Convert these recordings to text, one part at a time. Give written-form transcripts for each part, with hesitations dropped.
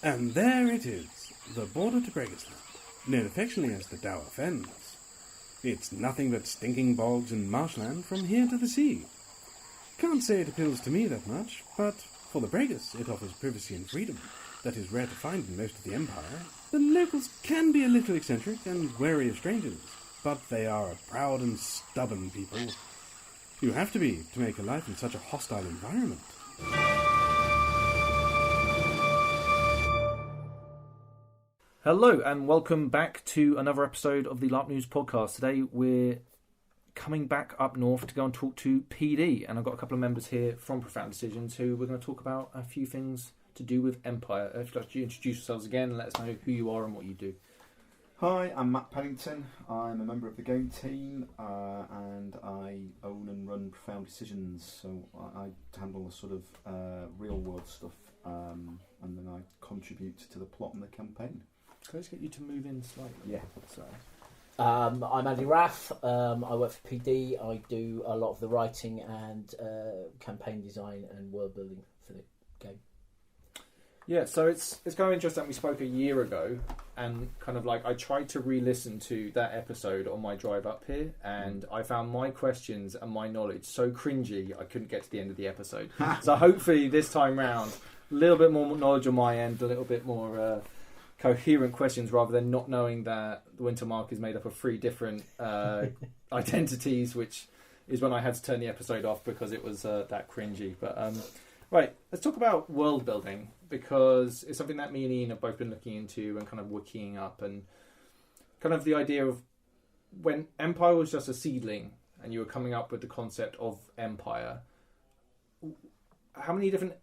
And there it is, the border to Bregisland, known affectionately as the Dower Fens. It's nothing but stinking bogs and marshland from here to the sea. Can't say it appeals to me that much, but for the Bregas it offers privacy and freedom that is rare to find in most of the Empire. The locals can be a little eccentric and wary of strangers, but they are a proud and stubborn people. You have to be to make a life in such a hostile environment. Hello and welcome back to another episode of the LARP News podcast. Today we're coming back up north to go and talk to PD, and I've got a couple of members here from Profound Decisions who we're going to talk about a few things to do with Empire. If you'd like to introduce yourselves again and let us know who you are and what you do. Hi, I'm Matt Pennington. I'm a member of the game team and I own and run Profound Decisions, so I handle the sort of real world stuff and then I contribute to the plot and the campaign. Can I just get you to move in slightly? Yeah. Sorry. I'm Andy Raff. I work for PD. I do a lot of the writing and campaign design and world building for the game. Yeah, so it's kind of interesting. We spoke a year ago, and kind of like I tried to re-listen to that episode on my drive up here, and I found my questions and my knowledge so cringy I couldn't get to the end of the episode. So hopefully this time round, a little bit more knowledge on my end, a little bit more coherent questions, rather than not knowing that the Winter Mark is made up of 3 different identities, which is when I had to turn the episode off because it was that cringy. But right, let's talk about world building, because it's something that me and Ian have both been looking into and kind of wikiing up, and kind of the idea of when Empire was just a seedling and you were coming up with the concept of Empire, how many different...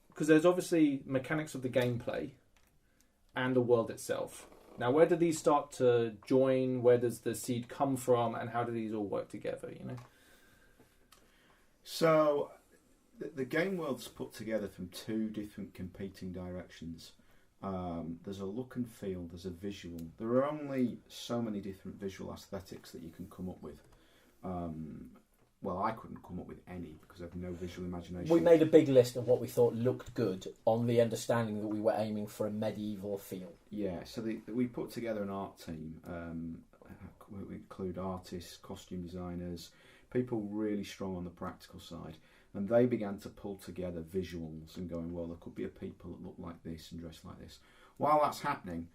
Because there's obviously mechanics of the gameplay and the world itself. Now, where do these start to join? Where does the seed come from? And how do these all work together, you know? So, the game world's put together from 2 different competing directions. There's a look and feel, there's a visual. There are only so many different visual aesthetics that you can come up with. Well, I couldn't come up with any because I have no visual imagination. We made a big list of what we thought looked good on the understanding that we were aiming for a medieval feel. Yeah, so we put together an art team. We include artists, costume designers, people really strong on the practical side. And they began to pull together visuals and going, well, there could be a people that look like this and dress like this. While that's happening,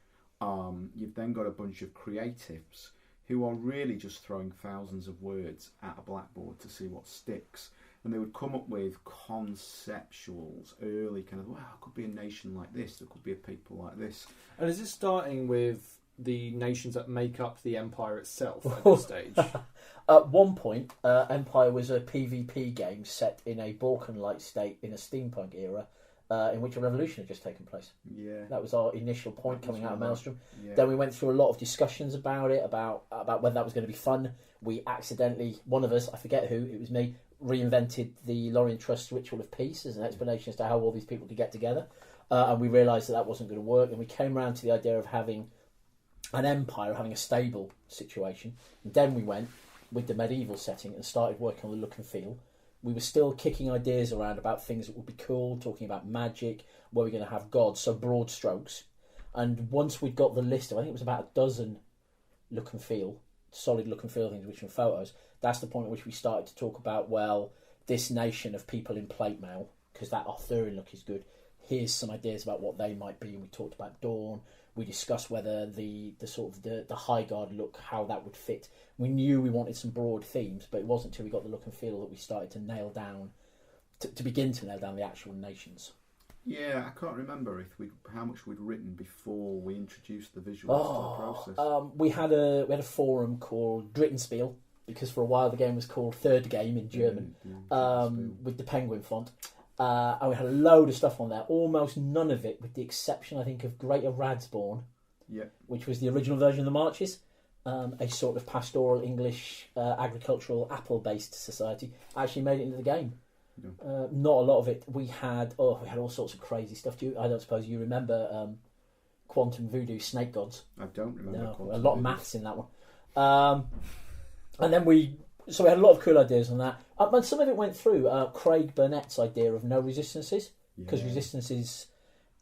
you've then got a bunch of creatives who are really just throwing thousands of words at a blackboard to see what sticks. And they would come up with conceptuals, early kind of, well, it could be a nation like this, there could be a people like this. And is this starting with the nations that make up the Empire itself at this stage? At one point, Empire was a PvP game set in a Balkan-like state in a steampunk era, in which a revolution had just taken place. Yeah, that was our initial point coming out of Maelstrom. Yeah. Then we went through a lot of discussions about it, about whether that was going to be fun. We accidentally, one of us, I forget who, it was me, reinvented the Lorien Trust Ritual of Peace as an explanation as to how all these people could get together, and we realised that wasn't going to work, and we came around to the idea of having an empire, having a stable situation. And then we went with the medieval setting and started working on the look and feel. We were still kicking ideas around about things that would be cool, talking about magic, where we're going to have gods, so broad strokes. And once we'd got the list of, I think it was about a dozen look and feel, solid look and feel things, which were photos, that's the point at which we started to talk about, well, this nation of people in plate mail, because that Arthurian look is good. Here's some ideas about what they might be. And we talked about Dawn. We discussed whether the sort of the High Guard look, how that would fit. We knew we wanted some broad themes, but it wasn't until we got the look and feel that we started to nail down, to begin to nail down the actual nations. Yeah, I can't remember how much we'd written before we introduced the visuals to the process. We had a forum called Drittenspiel, because for a while the game was called Third Game in German, with the penguin font. And we had a load of stuff on there, almost none of it, with the exception, I think, of Greater Radsborn, which was the original version of the Marches, a sort of pastoral English agricultural apple-based society, actually made it into the game. No. Not a lot of it. We had all sorts of crazy stuff. I don't suppose you remember Quantum Voodoo Snake Gods? I don't remember. No, a lot of maths in that one. And then we had a lot of cool ideas on that. And some of it went through Craig Burnett's idea of no resistances, because resistances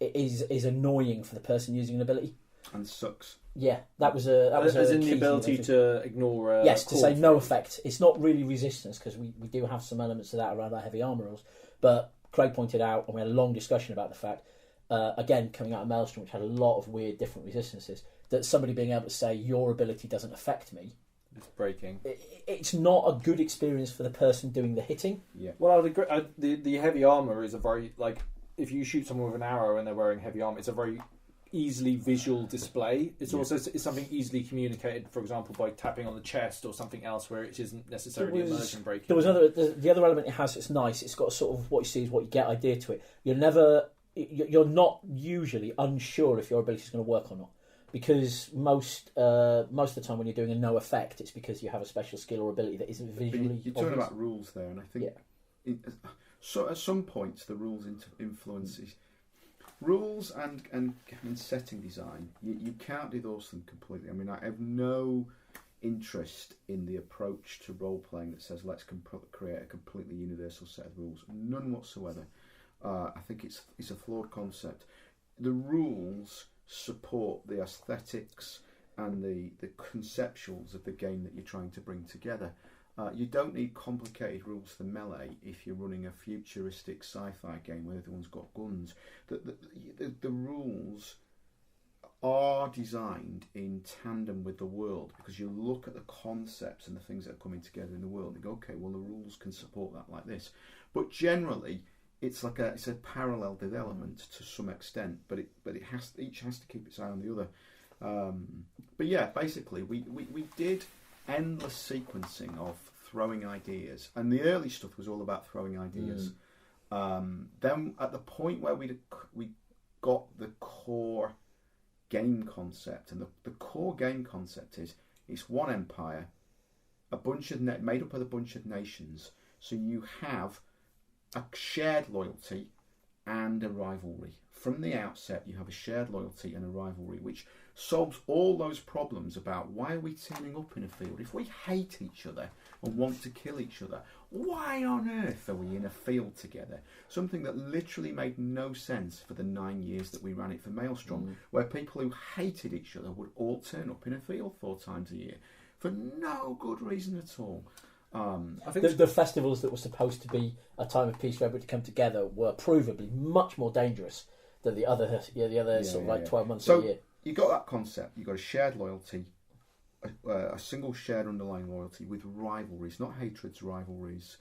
is annoying for the person using an ability. And sucks. Yeah, that was a as in key the ability thing. to ignore. Yes, to say core. no effect. It's not really resistance because we do have some elements of that around our heavy armor rules. But Craig pointed out, and we had a long discussion about the fact, again coming out of Maelstrom, which had a lot of weird different resistances, that somebody being able to say your ability doesn't affect me. It's breaking. It's not a good experience for the person doing the hitting. Yeah. Well, I would agree. The heavy armor is a very if you shoot someone with an arrow and they're wearing heavy armor, it's a very easily visual display. It's also it's something easily communicated, for example, by tapping on the chest or something else where it isn't necessarily immersion breaking. There was the other element it has. It's nice. It's got a sort of what you see is what you get idea to it. You're not usually unsure if your ability is going to work or not, because most of the time when you're doing a no effect, it's because you have a special skill or ability that isn't visually. You're talking obvious. about rules there, and I think so at some points the rules influences rules and setting design. You can't divorce them completely. I mean, I have no interest in the approach to role playing that says let's create a completely universal set of rules. None whatsoever. I think it's a flawed concept. The rules support the aesthetics and the conceptuals of the game that you're trying to bring together. You don't need complicated rules for melee if you're running a futuristic sci-fi game where everyone's got guns. The rules are designed in tandem with the world, because you look at the concepts and the things that are coming together in the world and go, okay, well the rules can support that like this. But generally, it's a parallel development to some extent, but each has to keep its eye on the other. But yeah, basically we did endless sequencing of throwing ideas, and the early stuff was all about throwing ideas. Then at the point where we got the core game concept, and the core game concept is it's one empire, made up of a bunch of nations, so you have a shared loyalty and a rivalry. From the outset, you have a shared loyalty and a rivalry, which solves all those problems about why are we turning up in a field. If we hate each other and want to kill each other, why on earth are we in a field together? Something that literally made no sense for the 9 years that we ran it for Maelstrom, where people who hated each other would all turn up in a field 4 times a year for no good reason at all. I think the festivals that were supposed to be a time of peace for everybody to come together were provably much more dangerous than the other 12 months a year. You got that concept. You got a shared loyalty, a single shared underlying loyalty with rivalries, not hatreds, rivalries,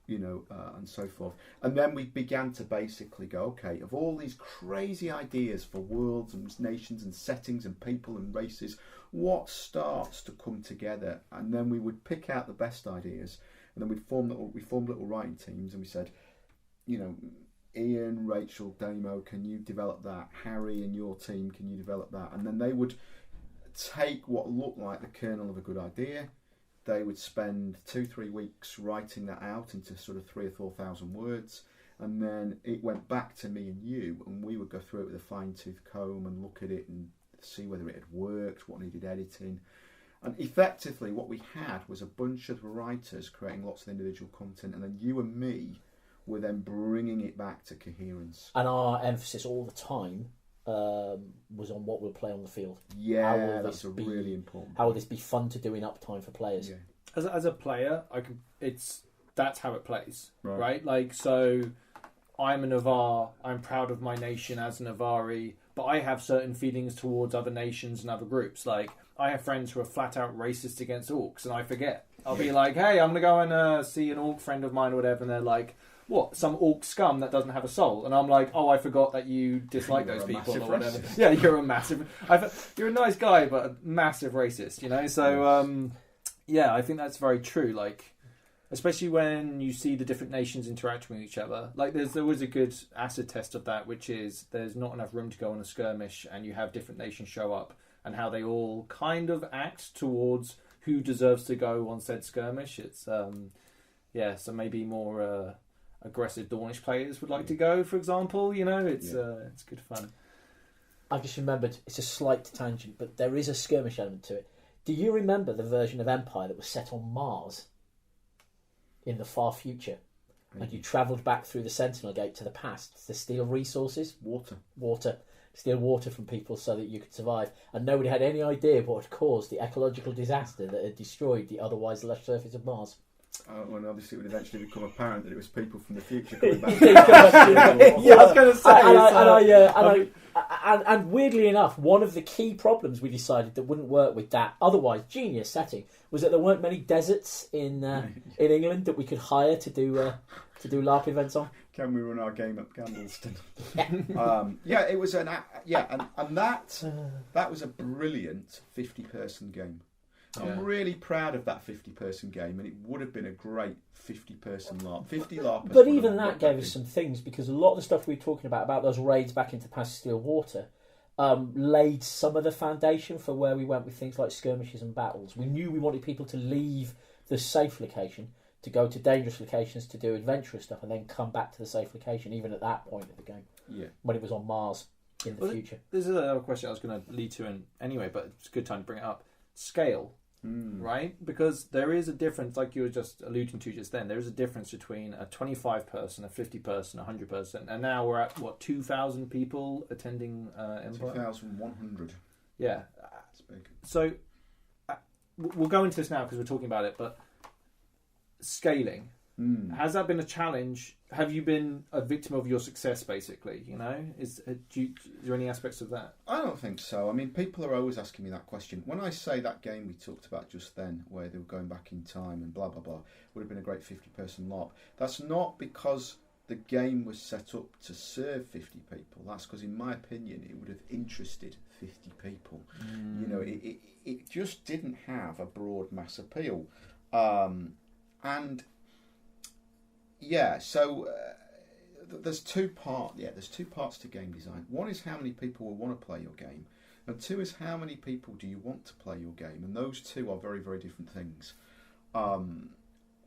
and so forth. And then we began to basically go, okay, of all these crazy ideas for worlds and nations and settings and people and races, what starts to come together? And then we would pick out the best ideas, and then we formed little writing teams, and we said, Ian, Rachel, Damo, can you develop that? Harry and your team, can you develop that? And then they would take what looked like the kernel of a good idea. They would spend 2-3 weeks writing that out into sort of 3,000 or 4,000 words, and then it went back to me and you, and we would go through it with a fine-tooth comb and look at it and see whether it had worked, what needed editing. And effectively what we had was a bunch of writers creating lots of individual content, and then you and me were then bringing it back to coherence. And our emphasis all the time was on what we'll play on the field. Yeah, that's really important. How will this be fun to do in uptime for players? Yeah. As a player, that's how it plays, right? Like, so I'm a Navarre, I'm proud of my nation as a Navari, but I have certain feelings towards other nations and other groups. Like, I have friends who are flat out racist against orcs, and I forget. I'll be like, hey, I'm going to go and see an orc friend of mine or whatever, and they're like, what, some orc scum that doesn't have a soul? And I'm like, oh, I forgot that you dislike those people or whatever. Racist. Yeah, you're a massive... you're a nice guy, but a massive racist, So, yeah, I think that's very true. Like, especially when you see the different nations interacting with each other. Like, there's always a good acid test of that, which is there's not enough room to go on a skirmish, and you have different nations show up, and how they all kind of act towards who deserves to go on said skirmish. It's, so maybe more... aggressive Dornish players would like to go, for example. It's good fun. I've just remembered, it's a slight tangent, but there is a skirmish element to it. Do you remember the version of Empire that was set on Mars in the far future? and you travelled back through the Sentinel Gate to the past to steal resources, steal water from people so that you could survive, and nobody had any idea what had caused the ecological disaster that had destroyed the otherwise lush surface of Mars. Well, obviously, it would eventually become apparent that it was people from the future coming back. Yeah, I was going to say. And weirdly enough, one of the key problems we decided that wouldn't work with that otherwise genius setting was that there weren't many deserts in England that we could hire to do LARP events on. Can we run our game up Candleston? It was and that was a brilliant 50-person game. I'm really proud of that 50-person game, and it would have been a great 50-person LARP. 50 LARPers. But even that gave us some things, because a lot of the stuff we were talking about those raids back into Past Steel Water, laid some of the foundation for where we went with things like skirmishes and battles. We knew we wanted people to leave the safe location to go to dangerous locations to do adventurous stuff, and then come back to the safe location, even at that point of the game. Yeah. When it was on Mars in the future. This is another question I was going to lead to anyway, but it's a good time to bring it up. Scale. Right? Because there is a difference, like you were just alluding to just then, there is a difference between a 25-person, a 50-person, a 100-person, and now we're at, 2,000 people attending Empire? 2,100. Yeah. It's big. So, we'll go into this now because we're talking about it, but scaling. Has that been a challenge? Have you been a victim of your success, basically? Is there any aspects of that? I don't think so. I mean, people are always asking me that question. When I say that game we talked about just then, where they were going back in time and blah, blah, blah, would have been a great 50-person LARP, that's not because the game was set up to serve 50 people. That's because, in my opinion, it would have interested 50 people. It just didn't have a broad mass appeal. There's two parts to game design. One is how many people will want to play your game, and two is how many people do you want to play your game, and those two are very, very different things.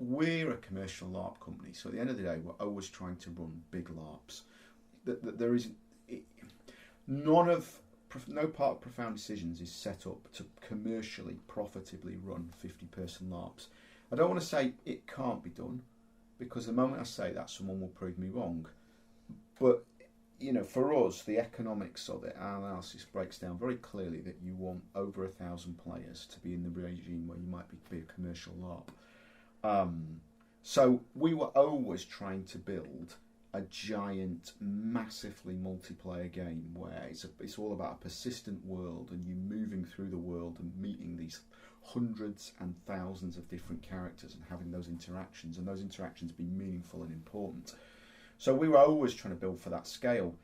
We're a commercial LARP company, so at the end of the day, we're always trying to run big LARPs. There is no part of Profound Decisions is set up to commercially, profitably run 50-person LARPs. I don't want to say it can't be done, because the moment I say that, someone will prove me wrong. But, for us, the economics of it, our analysis breaks down very clearly that you want over 1,000 players to be in the regime where you might be a commercial LARP. So we were always trying to build a giant, massively multiplayer game where it's all about a persistent world, and you moving through the world and meeting these hundreds and thousands of different characters and having those interactions, and those interactions being meaningful and important. So we were always trying to build for that scale.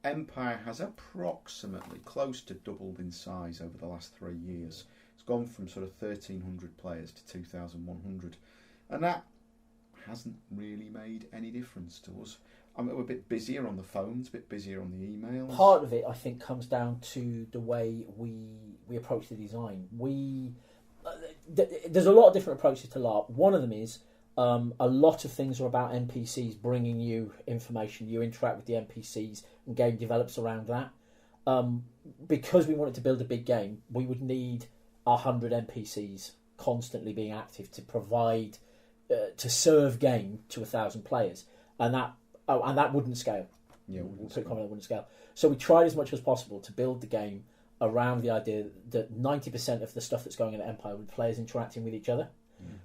Empire has approximately close to doubled in size over the last 3 years. It's gone from sort of 1,300 players to 2,100, and that hasn't really made any difference to us. We're a bit busier on the phones, a bit busier on the emails. Part of it, I think, comes down to the way we approach the design. There's a lot of different approaches to LARP. One of them is a lot of things are about NPCs bringing you information. You interact with the NPCs, and game develops around that. Because we wanted to build a big game, we would need 100 NPCs constantly being active to provide, to serve game to 1,000 players, and that wouldn't scale. Yeah, wouldn't scale. So we tried as much as possible to build the game around the idea that 90% of the stuff that's going on at Empire with players interacting with each other.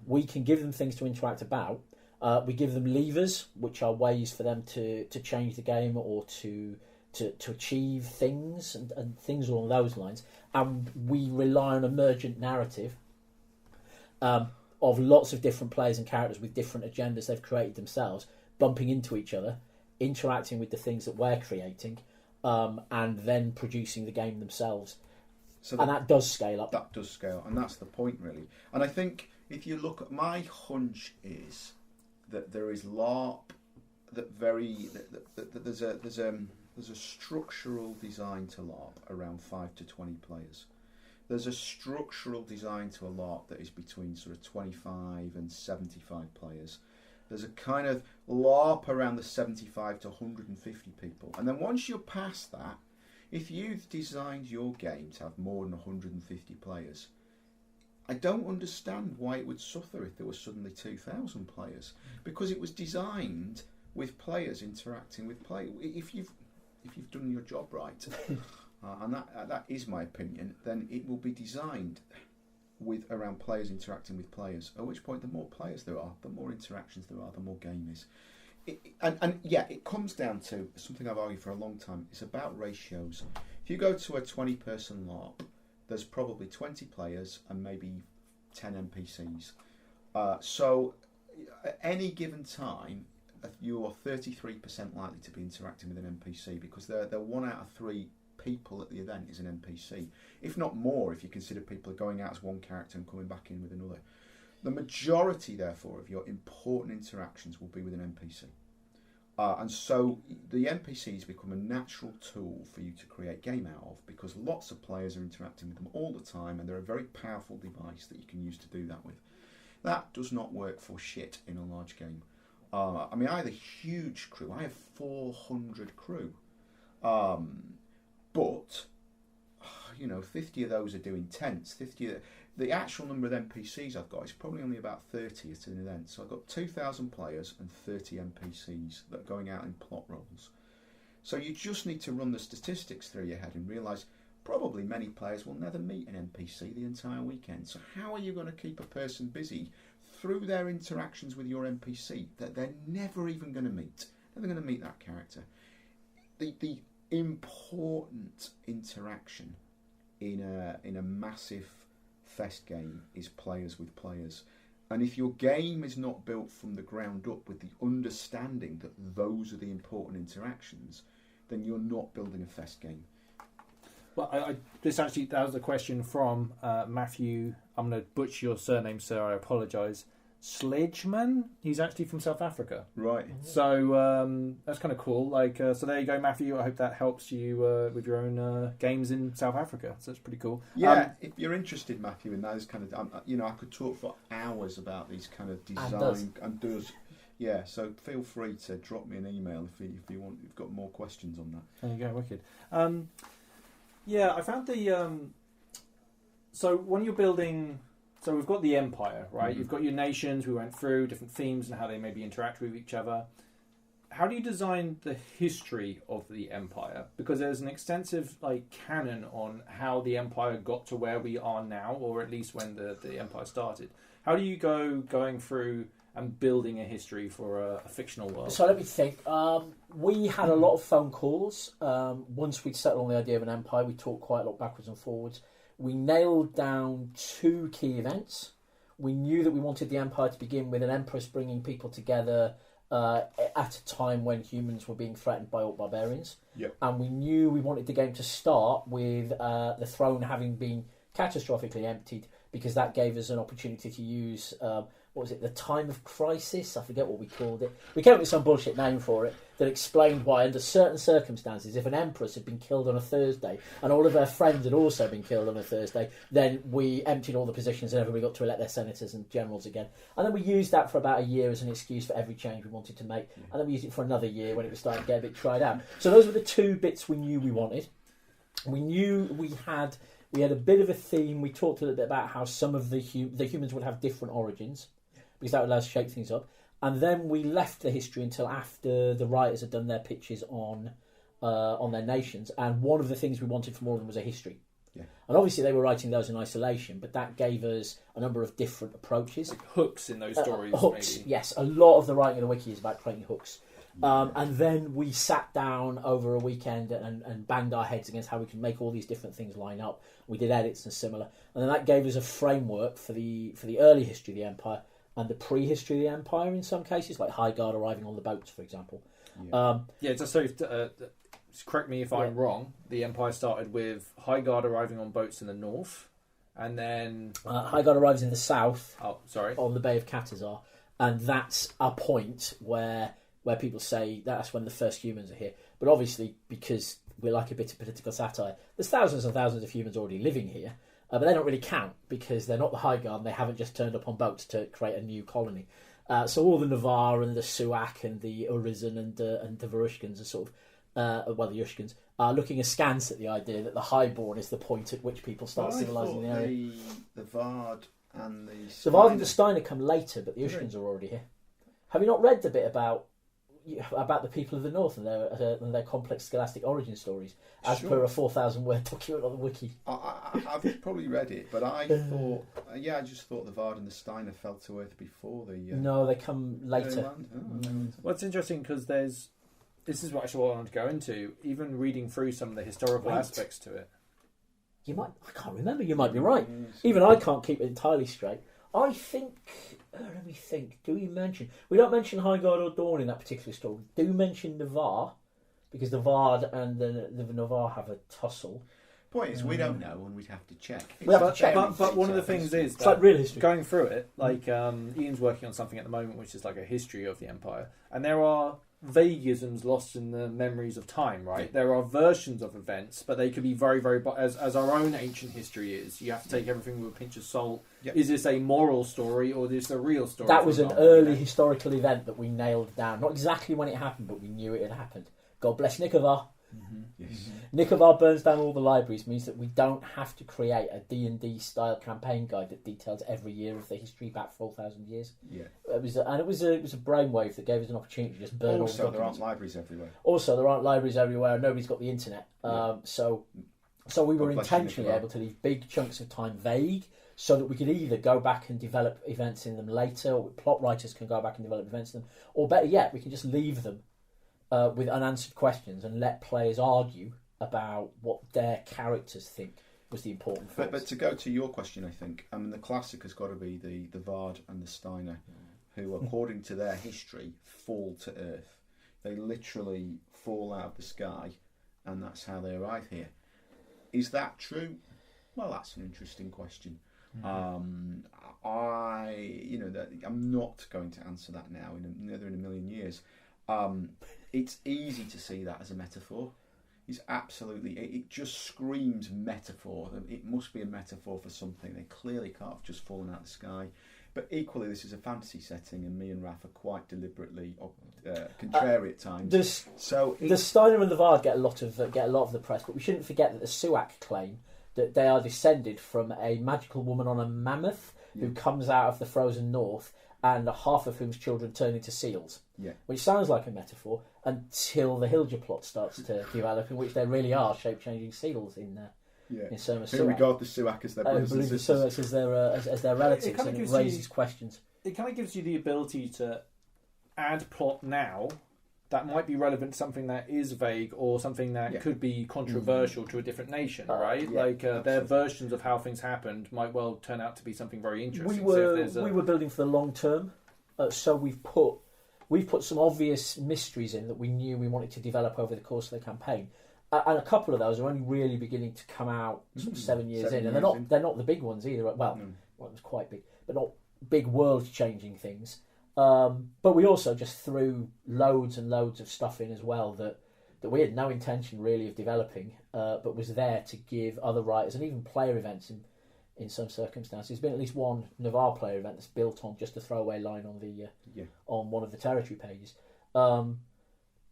We can give them things to interact about. We give them levers, which are ways for them to change the game or to achieve things and things along those lines. And we rely on emergent narrative of lots of different players and characters with different agendas they've created themselves, bumping into each other, interacting with the things that we're creating, and then producing the game themselves. And that does scale up. That does scale, and that's the point, really. And I think if you look at, my hunch is that there is LARP that there's a structural design to LARP around 5 to 20 players. There's a structural design to a LARP that is between sort of 25 and 75 players. There's a kind of LARP around the 75 to 150 people. And then once you're past that, if you've designed your game to have more than 150 players, I don't understand why it would suffer if there were suddenly 2,000 players, because it was designed with players interacting with players. If you've done your job right, and that is my opinion, then it will be designed with around players interacting with players. At which point, the more players there are, the more interactions there are, the more game is. It comes down to something I've argued for a long time. It's about ratios. If you go to a 20-person LARP, there's probably 20 players and maybe 10 NPCs. So at any given time, you're 33% likely to be interacting with an NPC, because they're 1 out of 3 people at the event is an NPC. If not more, if you consider people are going out as one character and coming back in with another. The majority, therefore, of your important interactions will be with an NPC. And so the NPCs become a natural tool for you to create game out of, because lots of players are interacting with them all the time, and they're a very powerful device that you can use to do that with. That does not work for shit in a large game. I have a huge crew. I have 400 crew. But 50 of those are doing tents. The actual number of NPCs I've got is probably only about 30 at an event. So I've got 2,000 players and 30 NPCs that are going out in plot roles. So you just need to run the statistics through your head and realise probably many players will never meet an NPC the entire weekend. So how are you going to keep a person busy through their interactions with your NPC that they're never even going to meet? Never going to meet that character. The important interaction in a massive fest game is players with players. And if your game is not built from the ground up with the understanding that those are the important interactions, then you're not building a fest game. Well, that was a question from Matthew. I'm going to butcher your surname, sir. I apologise. Sledgeman. He's actually from South Africa. Right. So that's kind of cool. So there you go, Matthew. I hope that helps you with your own games in South Africa. So that's pretty cool. Yeah, if you're interested, Matthew, in those kind of, I could talk for hours about these kind of design and does. Yeah, so feel free to drop me an email if you want. You've got more questions on that. There you go, wicked. I found the. So when you're building. So we've got the empire, right? Mm-hmm. You've got your nations. We went through different themes and how they maybe interact with each other. How do you design the history of the empire? Because there's an extensive canon on how the empire got to where we are now, or at least when the empire started. How do you going through and building a history for a fictional world? So let me think. We had a lot of phone calls. Once we'd settled on the idea of an empire, we talked quite a lot backwards and forwards. We nailed down 2 key events. We knew that we wanted the empire to begin with an empress bringing people together at a time when humans were being threatened by orc barbarians. Yep. And we knew we wanted the game to start with the throne having been catastrophically emptied, because that gave us an opportunity to use, the time of crisis? I forget what we called it. We came up with some bullshit name for it that explained why, under certain circumstances, if an empress had been killed on a Thursday and all of her friends had also been killed on a Thursday, then we emptied all the positions and everybody got to elect their senators and generals again. And then we used that for about a year as an excuse for every change we wanted to make. And then we used it for another year when it was starting to get a bit tried out. So those were the 2 bits we knew we wanted. We knew we had a bit of a theme. We talked a little bit about how some of the humans would have different origins, because that would allow us to shake things up. And then we left the history until after the writers had done their pitches on their nations. And one of the things we wanted from all of them was a history. Yeah. And obviously they were writing those in isolation, but that gave us a number of different approaches. Like hooks in those stories. Hooks, maybe. Yes. A lot of the writing of the wiki is about creating hooks. And then we sat down over a weekend and banged our heads against how we can make all these different things line up. We did edits and similar. And then that gave us a framework for the early history of the Empire and the prehistory of the Empire in some cases, like Highguard arriving on the boats, for example. Just correct me if I'm wrong. The Empire started with Highguard arriving on boats in the north, and then... Highguard arrives in the south. Oh, sorry. On the Bay of Katazar. And that's a point where people say that's when the first humans are here. But obviously, because we like a bit of political satire, there's thousands and thousands of humans already living here, but they don't really count because they're not the Highguard and they haven't just turned up on boats to create a new colony. So all the Navarre and the Suak and the Urizen and the Varushkans are sort of, the Yushkans, are looking askance at the idea that the Highborn is the point at which people start civilising the area. The Vard and the The Vard and the Steiner come later, but the Ushkins are already here. Have you not read the bit about the people of the North and their complex scholastic origin stories, as per a 4,000-word document on the wiki? I've probably read it, but I thought, I just thought the Vard and the Steiner fell to earth before the. No, they come later. Well, it's interesting because this is what I wanted to go into. Even reading through some of the historical aspects to it. I can't remember. You might be right. Even I can't keep it entirely straight. I think. Let me think. We don't mention Highguard or Dawn in that particular story. We do mention Navarre, because the Vard and the Navarre have a tussle. Point is, we don't know, and we'd have to check. But one of the things is it's like real history. Going through it, like Ian's working on something at the moment, which is like a history of the Empire, and there are vaguisms lost in the memories of time, right? Yeah. There are versions of events, but they could be very, very... As our own ancient history is, you have to take everything with a pinch of salt. Yep. Is this a moral story, or is this a real story? That was an early historical event that we nailed down. Not exactly when it happened, but we knew it had happened. God bless Nicovar. Mm-hmm. Yes. Mm-hmm. Nicovar burns down all the libraries, means that we don't have to create a D&D style campaign guide that details every year of the history back 4,000 years. Yeah, it was a brainwave that gave us an opportunity to just burn all the documents. Also, there aren't libraries everywhere. Nobody's got the internet. So we were intentionally able to leave big chunks of time vague, so that we could either go back and develop events in them later, or plot writers can go back and develop events in them, or better yet, we can just leave them with unanswered questions and let players argue about what their characters think was the important thing. But to go to your question, I think, the classic has got to be the Vard and the Steiner, who, according to their history, fall to Earth. They literally fall out of the sky, and that's how they arrive here. Is that true? Well, that's an interesting question. I'm not going to answer that now, neither in a million years. It's easy to see that as a metaphor. It's absolutely... It just screams metaphor. It must be a metaphor for something. They clearly can't have just fallen out of the sky. But equally, this is a fantasy setting, and me and Raff are quite deliberately contrary at times. The Steiner and the Vard get a lot of the press, but we shouldn't forget that the Suak claim that they are descended from a magical woman on a mammoth who comes out of the frozen north, and half of whom's children turn into seals. Yeah. Which sounds like a metaphor until the Hilger plot starts to develop, in which there really are shape-changing seals in Surma Suak. Who regard the Suak as their brothers and sisters. As their relatives, and it raises questions. It kind of gives you the ability to add plot now that might be relevant to something that is vague, or something that could be controversial to a different nation, right? Their versions of how things happened might well turn out to be something very interesting. We were building for the long term, so we've put some obvious mysteries in that we knew we wanted to develop over the course of the campaign, and a couple of those are only really beginning to come out sort of 7 years in, and they're not the big ones either. Well, one was quite big, but not big world-changing things. But we also just threw loads and loads of stuff in as well that we had no intention really of developing, but was there to give other writers and even player events in some circumstances. There's been at least one Navarre player event that's built on just a throwaway line on on one of the territory pages,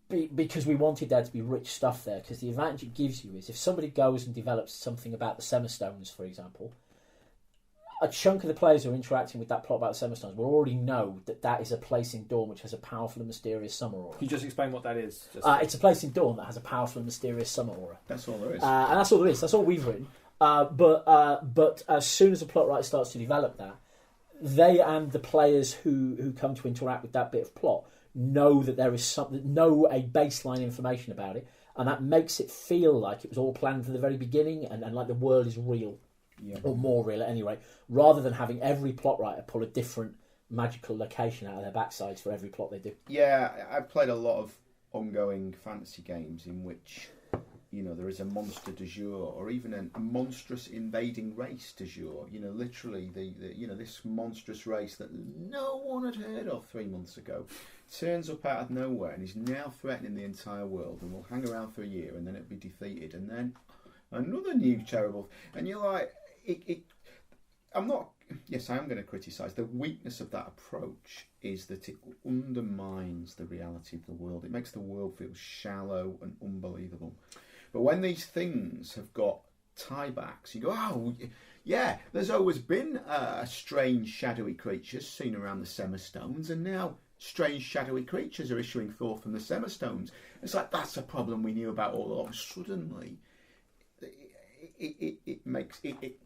because we wanted there to be rich stuff there. Because the advantage it gives you is if somebody goes and develops something about the Semastones, for example, a chunk of the players who are interacting with that plot about the Semastones will already know that is a place in Dawn which has a powerful and mysterious summer aura. Can you just explain what that is? It's a place in Dawn that has a powerful and mysterious summer aura. That's all there is. And that's all there is. That's all we've written. But as soon as the plot writer starts to develop that, they and the players who come to interact with that bit of plot know that there is something, know a baseline information about it, and that makes it feel like it was all planned from the very beginning, and like the world is real. Yeah. Or more real at any rate, rather than having every plot writer pull a different magical location out of their backsides for every plot they do. Yeah, I've played a lot of ongoing fantasy games in which, there is a monster du jour, or even a monstrous invading race du jour. Literally this monstrous race that no one had heard of 3 months ago turns up out of nowhere and is now threatening the entire world, and will hang around for a year, and then it'll be defeated, and then another new terrible, and you're like. I am going to criticise. The weakness of that approach is that it undermines the reality of the world. It makes the world feel shallow and unbelievable. But when these things have got tiebacks. You go, oh, yeah, there's always been strange shadowy creatures seen around the Semi-Stones, and now strange shadowy creatures are issuing forth from the Semi-Stones. It's like, that's a problem we knew about all along. Suddenly, it makes it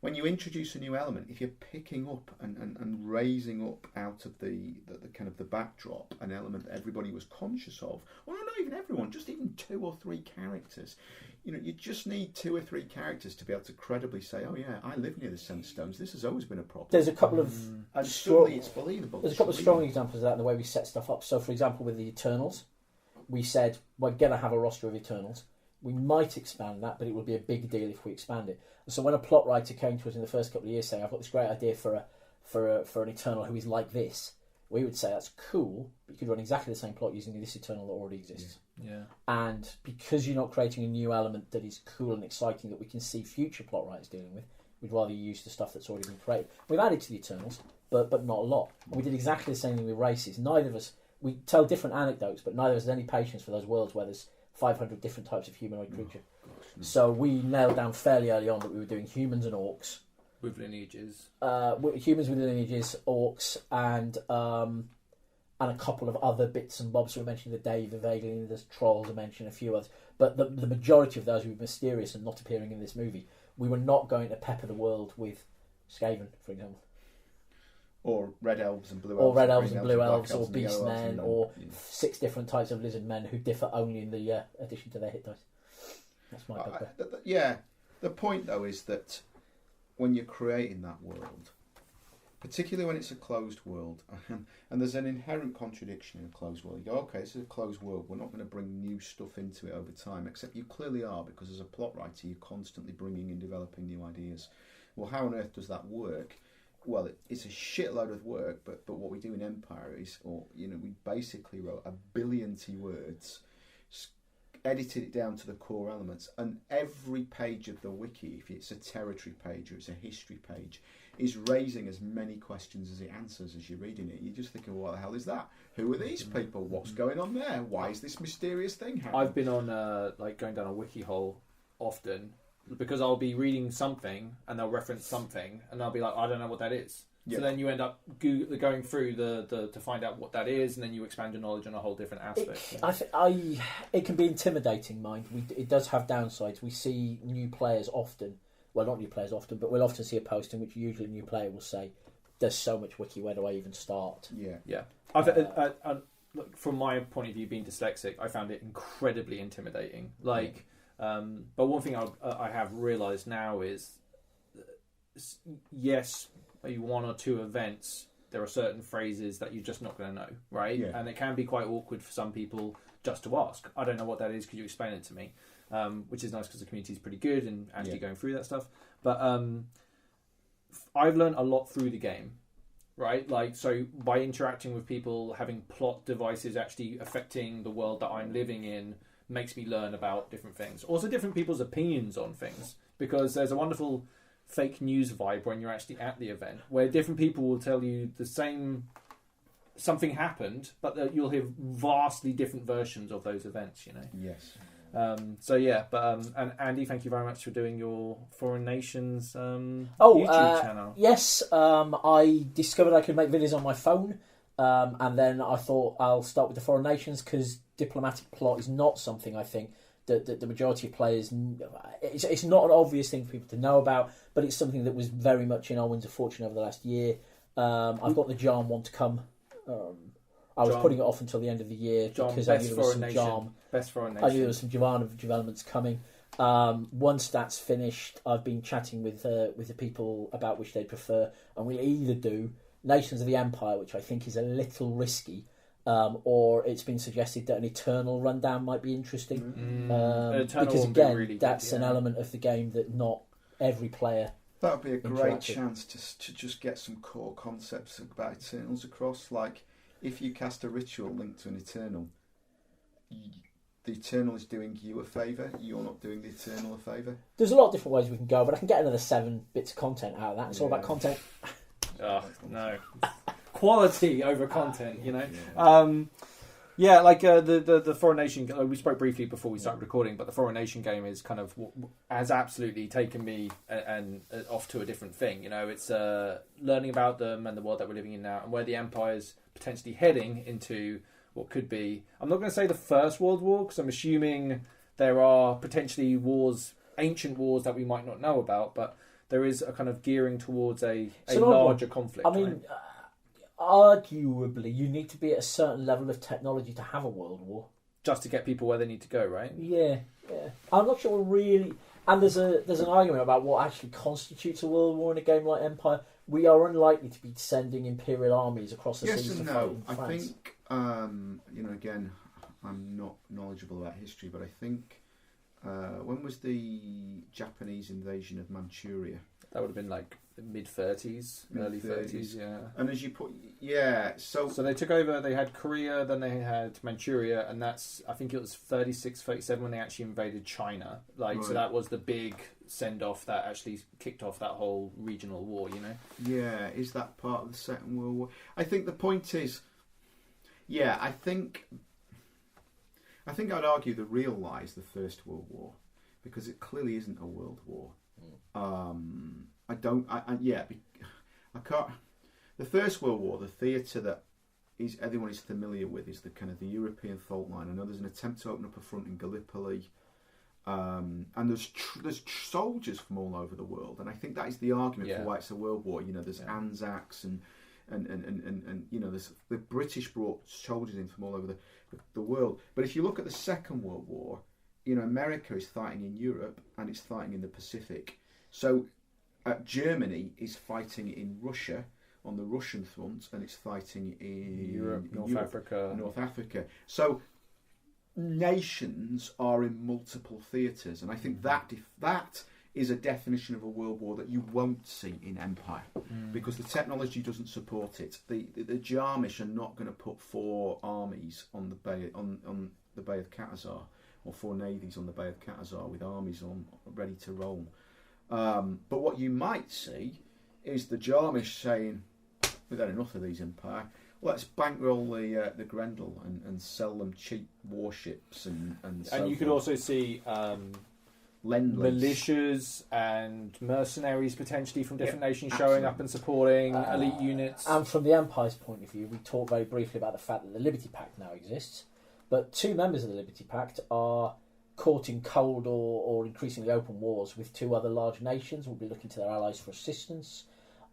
when you introduce a new element, if you're picking up and raising up out of the kind of the backdrop an element that everybody was conscious of, or not even everyone, just even 2 or 3 characters, you just need 2 or 3 characters to be able to credibly say, oh yeah, I live near the Sandstones, this has always been a problem. There's a couple of and suddenly it's believable. There's a couple of strong examples of that in the way we set stuff up. So, for example, with the Eternals, we said we're going to have a roster of Eternals. We might expand that, but it would be a big deal if we expand it. So when a plot writer came to us in the first couple of years saying, I've got this great idea for an Eternal who is like this, we would say that's cool, but you could run exactly the same plot using this Eternal that already exists. Yeah. And because you're not creating a new element that is cool and exciting that we can see future plot writers dealing with, we'd rather use the stuff that's already been created. We've added to the Eternals, but not a lot. And we did exactly the same thing with races. Neither of us, we tell different anecdotes, but neither of us has any patience for those worlds where there's 500 different types of humanoid creature. So we nailed down fairly early on that we were doing humans and orcs. With lineages. Humans with lineages, orcs, and a couple of other bits and bobs. So we mentioned the Dave of Alien, there's trolls, I mentioned a few others. But the majority of those were mysterious and not appearing in this movie. We were not going to pepper the world with Skaven, for example. Or red elves and blue elves. Or red elves and blue black elves, or beast men, or yeah. 6 different types of lizard men who differ only in the addition to their hit dice. That's my bugbear. Yeah, the point though is that when you're creating that world, particularly when it's a closed world, and there's an inherent contradiction in a closed world. You go, okay, this is a closed world, we're not going to bring new stuff into it over time, except you clearly are, because as a plot writer you're constantly bringing and developing new ideas. Well, how on earth does that work? Well, it's a shitload of work, but what we do in Empire is, we basically wrote 1 billion words, edited it down to the core elements, and every page of the wiki, if it's a territory page or it's a history page, is raising as many questions as it answers as you're reading it. You're just thinking, what the hell is that? Who are these people? What's going on there? Why is this mysterious thing happening? I've been on going down a wiki hole often, because I'll be reading something and they'll reference something and I'll be like, I don't know what that is. Yeah. So then you end up going through to find out what that is, and then you expand your knowledge on a whole different aspect. It can be intimidating, mind. It does have downsides. We see new players often. Well, not new players often, but we'll often see a post in which usually a new player will say, there's so much wiki, where do I even start? Yeah. Look, from my point of view, being dyslexic, I found it incredibly intimidating. But one thing I have realised now is, yes, maybe 1 or 2 events, there are certain phrases that you're just not going to know, right? Yeah. And it can be quite awkward for some people just to ask, I don't know what that is, could you explain it to me? Which is nice because the community is pretty good and actually going through that stuff. But I've learned a lot through the game, right? So by interacting with people, having plot devices actually affecting the world that I'm living in makes me learn about different things. Also different people's opinions on things, because there's a wonderful fake news vibe when you're actually at the event, where different people will tell you the same, something happened, but you'll hear vastly different versions of those events, Yes. And Andy, thank you very much for doing your Foreign Nations YouTube channel. Yes, I discovered I could make videos on my phone, and then I thought I'll start with the Foreign Nations, because diplomatic plot is not something I think that the majority of players, it's not an obvious thing for people to know about, but it's something that was very much in our Winds of Fortune over the last year. I've got the Jarm one to come. I was putting it off until the end of the year because I knew there was some Jarm. Best Foreign Nation. I knew there was some Jarm developments coming. Once that's finished, I've been chatting with the people about which they prefer, and we'll either do Nations of the Empire, which I think is a little risky, or it's been suggested that an Eternal rundown might be interesting. Because again, really that's an element of the game that not every player. That would be a great chance to just get some core concepts about Eternals across. Like, if you cast a ritual linked to an Eternal, the Eternal is doing you a favour, you're not doing the Eternal a favour. There's a lot of different ways we can go, but I can get another 7 bits of content out of that. It's all about content. Oh, no. Quality over content, Yeah, like the Foreign Nation. We spoke briefly before we started recording, but the Foreign Nation game is kind of has absolutely taken me and off to a different thing. You know, it's learning about them and the world that we're living in now, and where the Empire's potentially heading into what could be. I'm not going to say the First World War, because I'm assuming there are potentially wars, ancient wars that we might not know about, but there is a kind of gearing towards a larger conflict. I mean. Right? Arguably, you need to be at a certain level of technology to have a world war. Just to get people where they need to go, right? Yeah. I'm not sure really. And there's an argument about what actually constitutes a world war in a game like Empire. We are unlikely to be sending imperial armies across the seas to fight in France. I think, again, I'm not knowledgeable about history, but I think when was the Japanese invasion of Manchuria? That would have been like mid-30s, early 30s, yeah. And as you put, so they took over, they had Korea, then they had Manchuria, and that's, I think it was 36, 37 when they actually invaded China. Right. So that was the big send-off that actually kicked off that whole regional war, you know? Yeah, is that part of the Second World War? I think the point is, I think I'd argue the real lie is the First World War, because it clearly isn't a world war. I can't. The First World War, the theatre that everyone is familiar with, is the kind of the European fault line. I know there's an attempt to open up a front in Gallipoli, and there's soldiers from all over the world, and I think that is the argument for why it's a world war. You know, there's Anzacs and you know, the British brought soldiers in from all over the world. But if you look at the Second World War, you know, America is fighting in Europe and it's fighting in the Pacific. So Germany is fighting in Russia on the Russian front, and it's fighting in Europe, North Africa. So nations are in multiple theatres, and I think that is a definition of a world war that you won't see in Empire, because the technology doesn't support it. The Jarmish are not going to put 4 armies on the Bay of Catazar, or 4 navies on the Bay of Catazar with armies on ready to roll. But what you might see is the Jarmish saying, "We've had enough of these Empire. Let's bankroll the Grendel and sell them cheap warships and so you could also see militias and mercenaries potentially from different nations showing up and supporting elite units. And from the Empire's point of view, we talked very briefly about the fact that the Liberty Pact now exists, but 2 members of the Liberty Pact are caught in cold or increasingly open wars with 2 other large nations. Will be looking to their allies for assistance.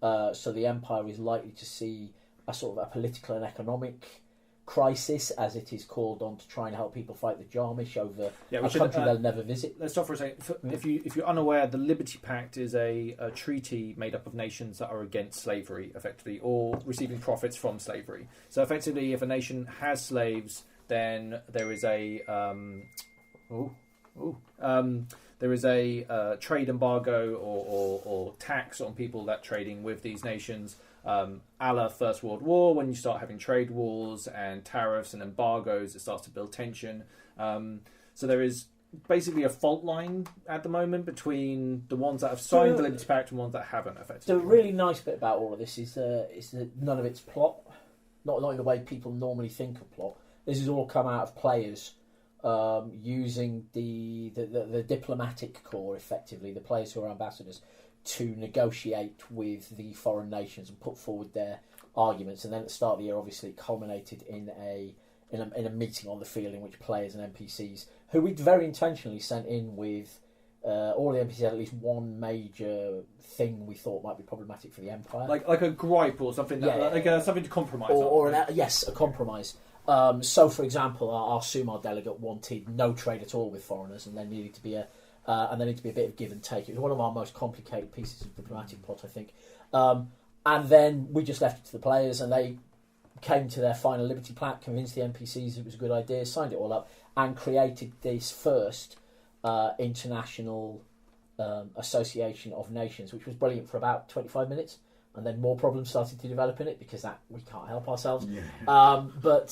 So the Empire is likely to see a sort of a political and economic crisis, as it is called, on to try and help people fight the Jarmish over a country they'll never visit. Let's stop for a second. If you're unaware, the Liberty Pact is a treaty made up of nations that are against slavery, effectively, or receiving profits from slavery. So effectively, if a nation has slaves, then there is a trade embargo or tax on people that trading with these nations, a la First World War. When you start having trade wars and tariffs and embargoes, it starts to build tension. So there is basically a fault line at the moment between the ones that have signed the Liberty Pact and ones that haven't, effectively. The really nice bit about all of this is that none of it's plot, not in the way people normally think of plot. This has all come out of players using the diplomatic corps, effectively, the players who are ambassadors, to negotiate with the foreign nations and put forward their arguments. And then at the start of the year, obviously, it culminated in a meeting on the field in which players and NPCs, who we'd very intentionally sent in with all the NPCs had at least one major thing we thought might be problematic for the Empire, like a gripe or something, something to compromise on. A compromise. So, for example, our Sumar delegate wanted no trade at all with foreigners, and there needed to be a bit of give and take. It was one of our most complicated pieces of diplomatic plot, I think. And then we just left it to the players, and they came to their final Liberty Pact, convinced the NPCs it was a good idea, signed it all up, and created this first international association of nations, which was brilliant for about 25 minutes. And then more problems started to develop in it because we can't help ourselves. Yeah. But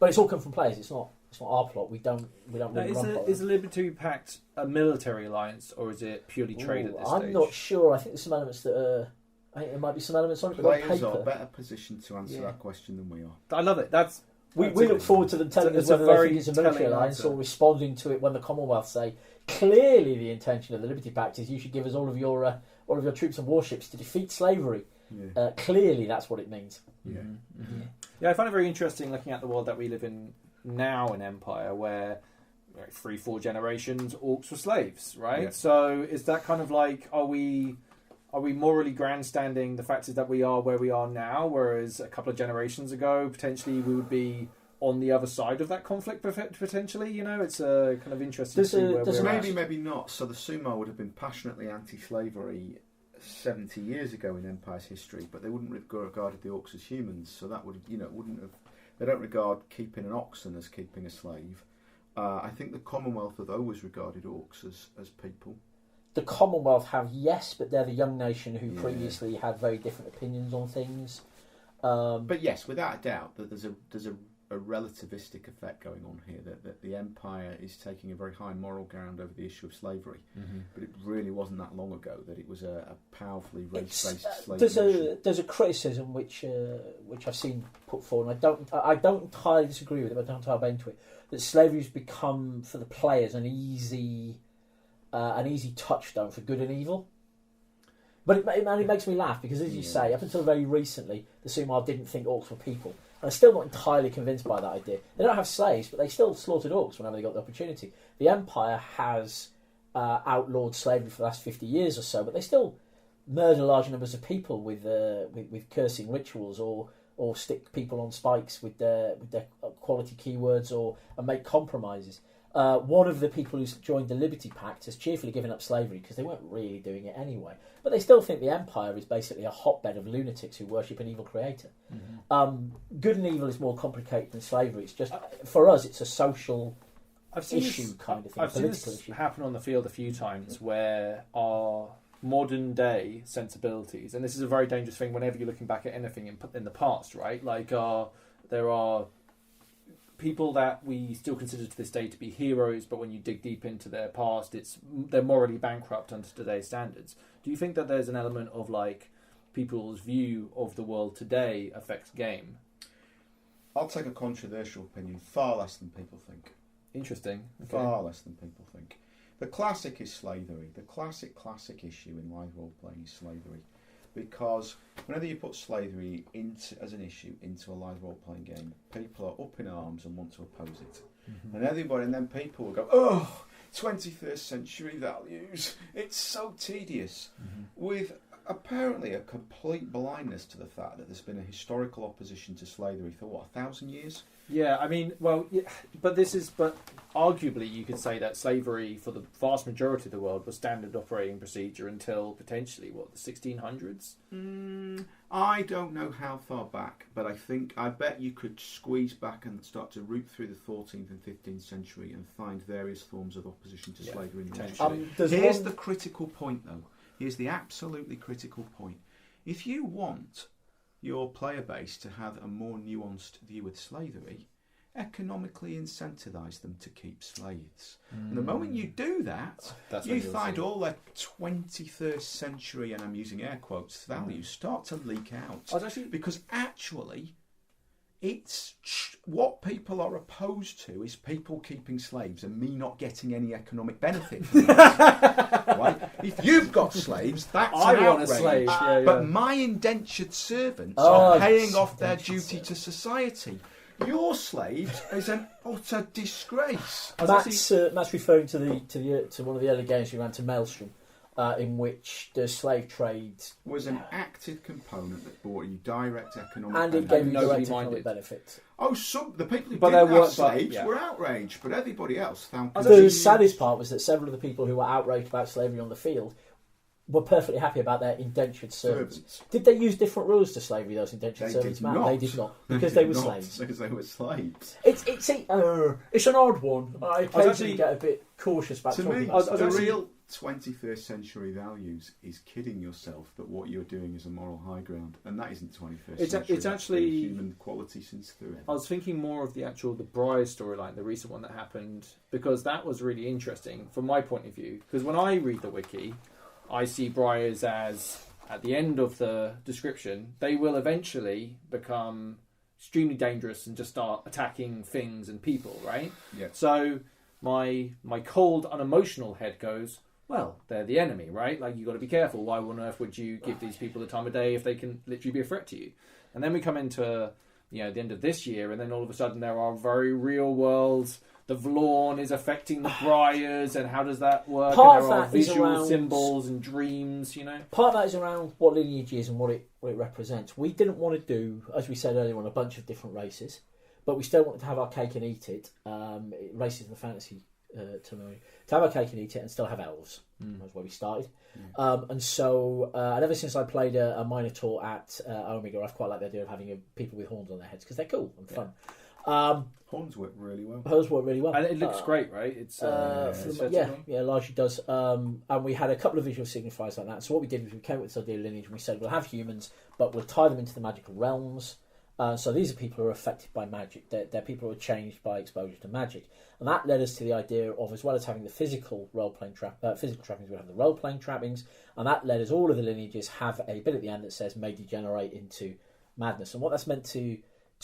it's all come from players. It's not our plot. We don't really run plot. Is the Liberty Pact a military alliance, or is it purely trade at this stage? I'm not sure. I think there's some elements that I think there might be some elements on it. Players are better positioned to answer that question than we are. I love it. That's We look forward to them telling us whether they think it's a military alliance or responding to it when the Commonwealth say, clearly the intention of the Liberty Pact is you should give us all of your troops and warships to defeat slavery. Yeah. Clearly that's what it means. Yeah. Mm-hmm. Mm-hmm. Yeah, I find it very interesting looking at the world that we live in now in Empire, where 3-4 generations orcs were slaves, right? Yeah. So is that kind of like, are we morally grandstanding the fact is that we are where we are now, whereas a couple of generations ago potentially we would be on the other side of that conflict potentially? You know, it's a kind of interesting to see where we're at. Maybe not. So the Sumo would have been passionately anti-slavery 70 years ago in Empire's history, but they wouldn't have regarded the orcs as humans. So that would, wouldn't have. They don't regard keeping an oxen as keeping a slave. I think the Commonwealth have always regarded orcs as people. The Commonwealth have, yes, but they're the young nation who previously had very different opinions on things. But yes, without a doubt, that there's a relativistic effect going on here, that the Empire is taking a very high moral ground over the issue of slavery. Mm-hmm. But it really wasn't that long ago that it was a powerfully race-based slavery. There's a criticism which I've seen put forward, and I don't entirely disagree with it, but I don't entirely buy into it, that slavery has become, for the players, an easy touchstone for good and evil. But it makes me laugh, because as you say, up until very recently, the Sumo didn't think orcs were people. And I'm still not entirely convinced by that idea. They don't have slaves, but they still slaughtered orcs whenever they got the opportunity. The Empire has outlawed slavery for the last 50 years or so, but they still murder large numbers of people with cursing rituals, or stick people on spikes with their quality keywords, and make compromises. One of the people who's joined the Liberty Pact has cheerfully given up slavery because they weren't really doing it anyway. But they still think the Empire is basically a hotbed of lunatics who worship an evil creator. Mm-hmm. Good and evil is more complicated than slavery. It's just, for us, it's a social issue kind of thing. I've seen this happen on the field a few times where our modern day sensibilities, and this is a very dangerous thing whenever you're looking back at anything in the past, right? Like there are people that we still consider to this day to be heroes, but when you dig deep into their past, they're morally bankrupt under today's standards. Do you think that there's an element of like people's view of the world today affects game? I'll take a controversial opinion. Far less than people think. Interesting. Okay. Far less than people think. The classic is slavery. The classic issue in live role playing is slavery. Because whenever you put slavery as an issue into a live role playing game, people are up in arms and want to oppose it. Mm-hmm. And then people will go, oh, 21st century values, it's so tedious. Mm-hmm. With apparently a complete blindness to the fact that there's been a historical opposition to slavery for 1,000 years? Yeah, I mean, well, yeah, but arguably you could say that slavery for the vast majority of the world was standard operating procedure until potentially, the 1600s? I don't know how far back, but I bet you could squeeze back and start to root through the 14th and 15th century and find various forms of opposition to slavery in the Here's the critical point, though. Here's the absolutely critical point. If you want your player base to have a more nuanced view of slavery, economically incentivise them to keep slaves. And the moment you do that, you find all their 21st century, and I'm using air quotes, values start to leak out. Because actually, it's what people are opposed to is people keeping slaves and me not getting any economic benefit from that. Right? If you've got slaves, that's an outrage. A slave. But my indentured servants are paying off their duty to society. Your slaves is an utter disgrace. Matt's referring to one of the early games we ran to Maelstrom, in which the slave trade was an active component that brought you direct economic and it gave you direct economic benefit. The people who didn't have slaves were outraged, but everybody else found. The saddest part was that several of the people who were outraged about slavery on the field were perfectly happy about their indentured servants. Did they use different rules to slavery, those indentured servants? They did not, because they were slaves. Because they were slaves. It's an odd one. I occasionally get a bit cautious about talking about the real 21st century values is kidding yourself that what you're doing is a moral high ground, and that isn't 21st century. It's actually human quality since forever. I was thinking more of the Briar storyline, the recent one that happened, because that was really interesting from my point of view. Because when I read the wiki, I see Briars as, at the end of the description, they will eventually become extremely dangerous and just start attacking things and people, right? Yeah. So my cold, unemotional head goes, well, they're the enemy, right? Like, you've got to be careful. Why on earth would you give these people the time of day if they can literally be a threat to you? And then we come into, the end of this year, and then all of a sudden there are very real worlds. The Vlorn is affecting the Briars, and how does that work? Part and of there are that is visual around- symbols and dreams, Part of that is around what lineage is and what it represents. We didn't want to do, as we said earlier on, a bunch of different races, but we still wanted to have our cake and eat it. Races in the fantasy terminology. To have our cake and eat it and still have elves. That's where we started. And so, and ever since I played a Minotaur at Omega, I've quite liked the idea of having people with horns on their heads because they're cool and fun. Horns work really well. Hers work really well. And it looks great, right? It's largely does. And we had a couple of visual signifiers like that. So what we did was we came up with this idea of lineage and we said we'll have humans, but we'll tie them into the magical realms. So these are people who are affected by magic. They're people who are changed by exposure to magic. And that led us to the idea of, as well as having the physical role-playing physical trappings, we have the role-playing trappings. And that led us, all of the lineages have a bit at the end that says may degenerate into madness. And what that's meant to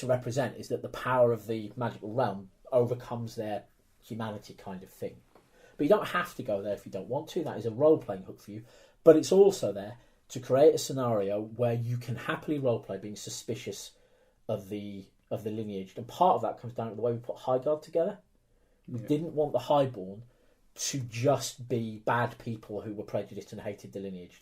represent is that the power of the magical realm overcomes their humanity kind of thing. But you don't have to go there if you don't want to. That is a role-playing hook for you. But it's also there to create a scenario where you can happily role-play being suspicious of the lineage. And part of that comes down to the way we put Highguard together. We didn't want the Highborn to just be bad people who were prejudiced and hated the lineage.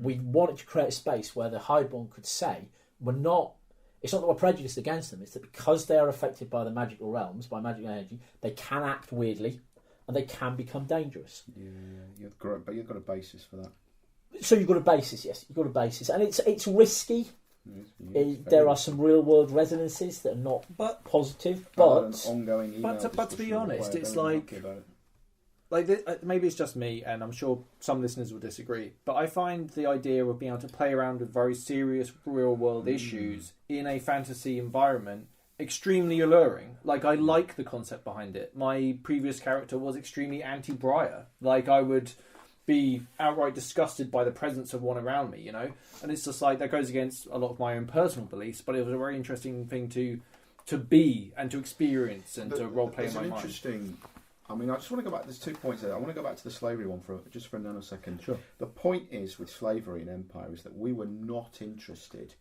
We wanted to create a space where the Highborn could say, it's not that we're prejudiced against them, it's that because they are affected by the magical realms, by magical energy, they can act weirdly and they can become dangerous. But you've got a basis for that. So you've got a basis, yes, you've got a basis. And it's risky. There are some real world resonances that are not positive, but to be honest, it's like maybe it's just me, and I'm sure some listeners will disagree, but I find the idea of being able to play around with very serious real world issues in a fantasy environment extremely alluring. Like, I like the concept behind it. My previous character was extremely anti-Briar. Like, I would be outright disgusted by the presence of one around me, and it's just like that goes against a lot of my own personal beliefs, but it was a very interesting thing to be and to experience and to role play in my mind. I just want to go back. There's 2 points there. I want to go back to the slavery one for a nanosecond. Sure. The point is with slavery and empire is that we were not interested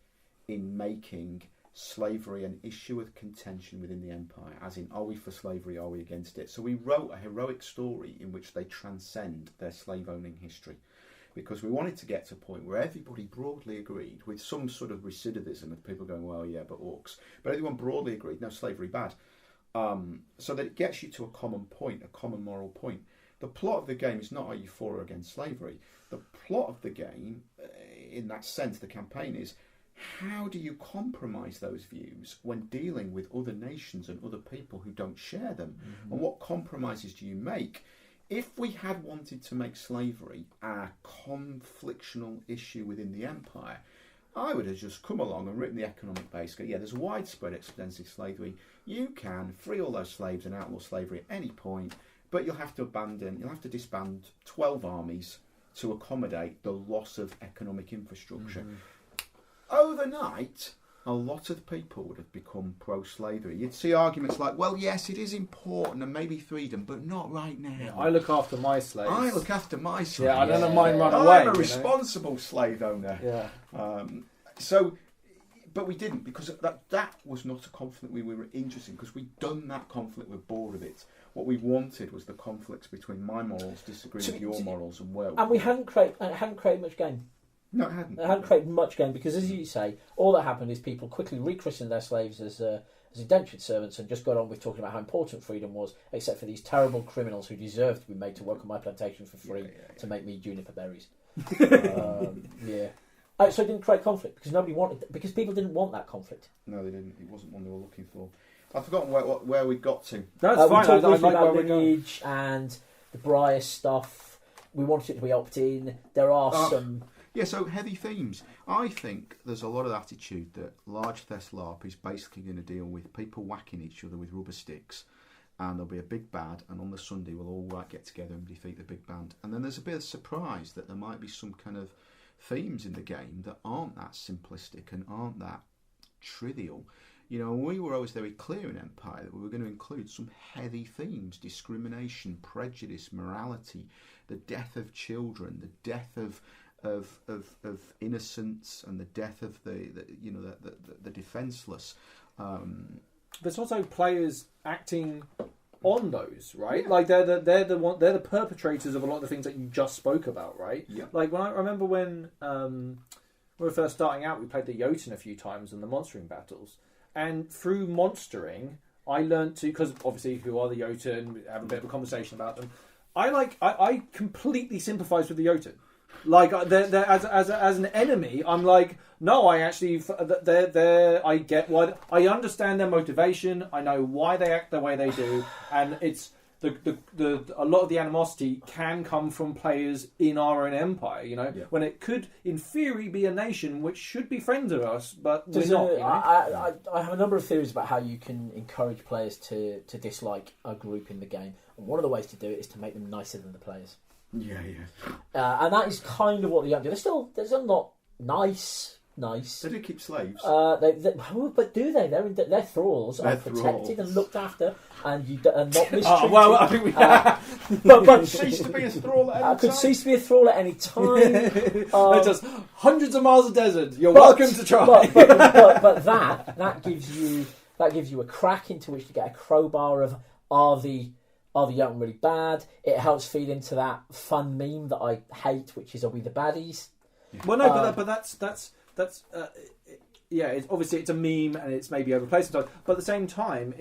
in making slavery an issue of contention within the empire, as in, are we for slavery, are we against it? So we wrote a heroic story in which they transcend their slave-owning history, because we wanted to get to a point where everybody broadly agreed, with some sort of recidivism of people going, well, yeah, but orcs, but everyone broadly agreed, no, slavery bad. So that it gets you to a common point, a common moral point. The plot of the game is not are you for or against slavery. The plot of the game, in that sense, the campaign is, how do you compromise those views when dealing with other nations and other people who don't share them? And what compromises do you make? If we had wanted to make slavery a conflictional issue within the empire, I would have just come along and written the economic base. Go, there's widespread extensive slavery. You can free all those slaves and outlaw slavery at any point, but you'll have to disband 12 armies to accommodate the loss of economic infrastructure. Overnight, a lot of people would have become pro-slavery. You'd see arguments like, well, yes, it is important and maybe freedom, but not right now. Yeah, I look after my slaves. I look after my slaves. Yeah, I don't have mine run away. I'm a responsible slave owner. Yeah. But we didn't, because that was not a conflict we were interested in, because we'd done that conflict, we're bored of it. What we wanted was the conflicts between my morals disagreeing with your morals and where. And we hadn't created much game. No, it hadn't. It hadn't created much game because, as you say, all that happened is people quickly rechristened their slaves as indentured servants and just got on with talking about how important freedom was, except for these terrible criminals who deserved to be made to work on my plantation for free to make me juniper berries. So it didn't create conflict because people didn't want that conflict. No, they didn't. It wasn't one they were looking for. I've forgotten where we got to. That's fine. We talked I like about where we're going. lineage and the Briar stuff. We wanted it to be opt-in. There are some. Yeah, so heavy themes. I think there's a lot of attitude that Large Thess LARP is basically going to deal with people whacking each other with rubber sticks, and there'll be a big bad, and on the Sunday we'll all get together and defeat the big band. And then there's a bit of surprise that there might be some kind of themes in the game that aren't that simplistic and aren't that trivial. You know, and we were always very clear in Empire that we were going to include some heavy themes: discrimination, prejudice, morality, the death of children, the death of innocence, and the death of the defenseless. There's also players acting on those, right? Like they're the perpetrators of a lot of the things that you just spoke about, right? Yeah. Like I remember when we were first starting out, we played the Jotun a few times in the monstering battles, and through monstering, I learned to, because obviously who are the Jotun, we have a bit of a conversation about them. I completely sympathise with the Jotun. Like as an enemy, I'm like, no, I actually I get why, I understand their motivation. I know why they act the way they do, and it's a lot of the animosity can come from players in our own empire. You know, when it could, in theory, be a nation which should be friends of us, but we're not. You know? I have a number of theories about how you can encourage players to dislike a group in the game, and one of the ways to do it is to make them nicer than the players. Yeah. And that is kind of what the young do. They're still not nice. They do keep slaves. But do they? Their thralls are protected and looked after, and not mistreated. Well, I think we but cease to be a thrall at any time. Could cease to be a thrall at any time. It's just hundreds of miles of desert. You're welcome to try. But that gives you a crack into which to get a crowbar of are the young really bad. It helps feed into that fun meme that I hate, which is are we the baddies? Well, no, but that's it's obviously it's a meme and it's maybe overplayed sometimes, but at the same time,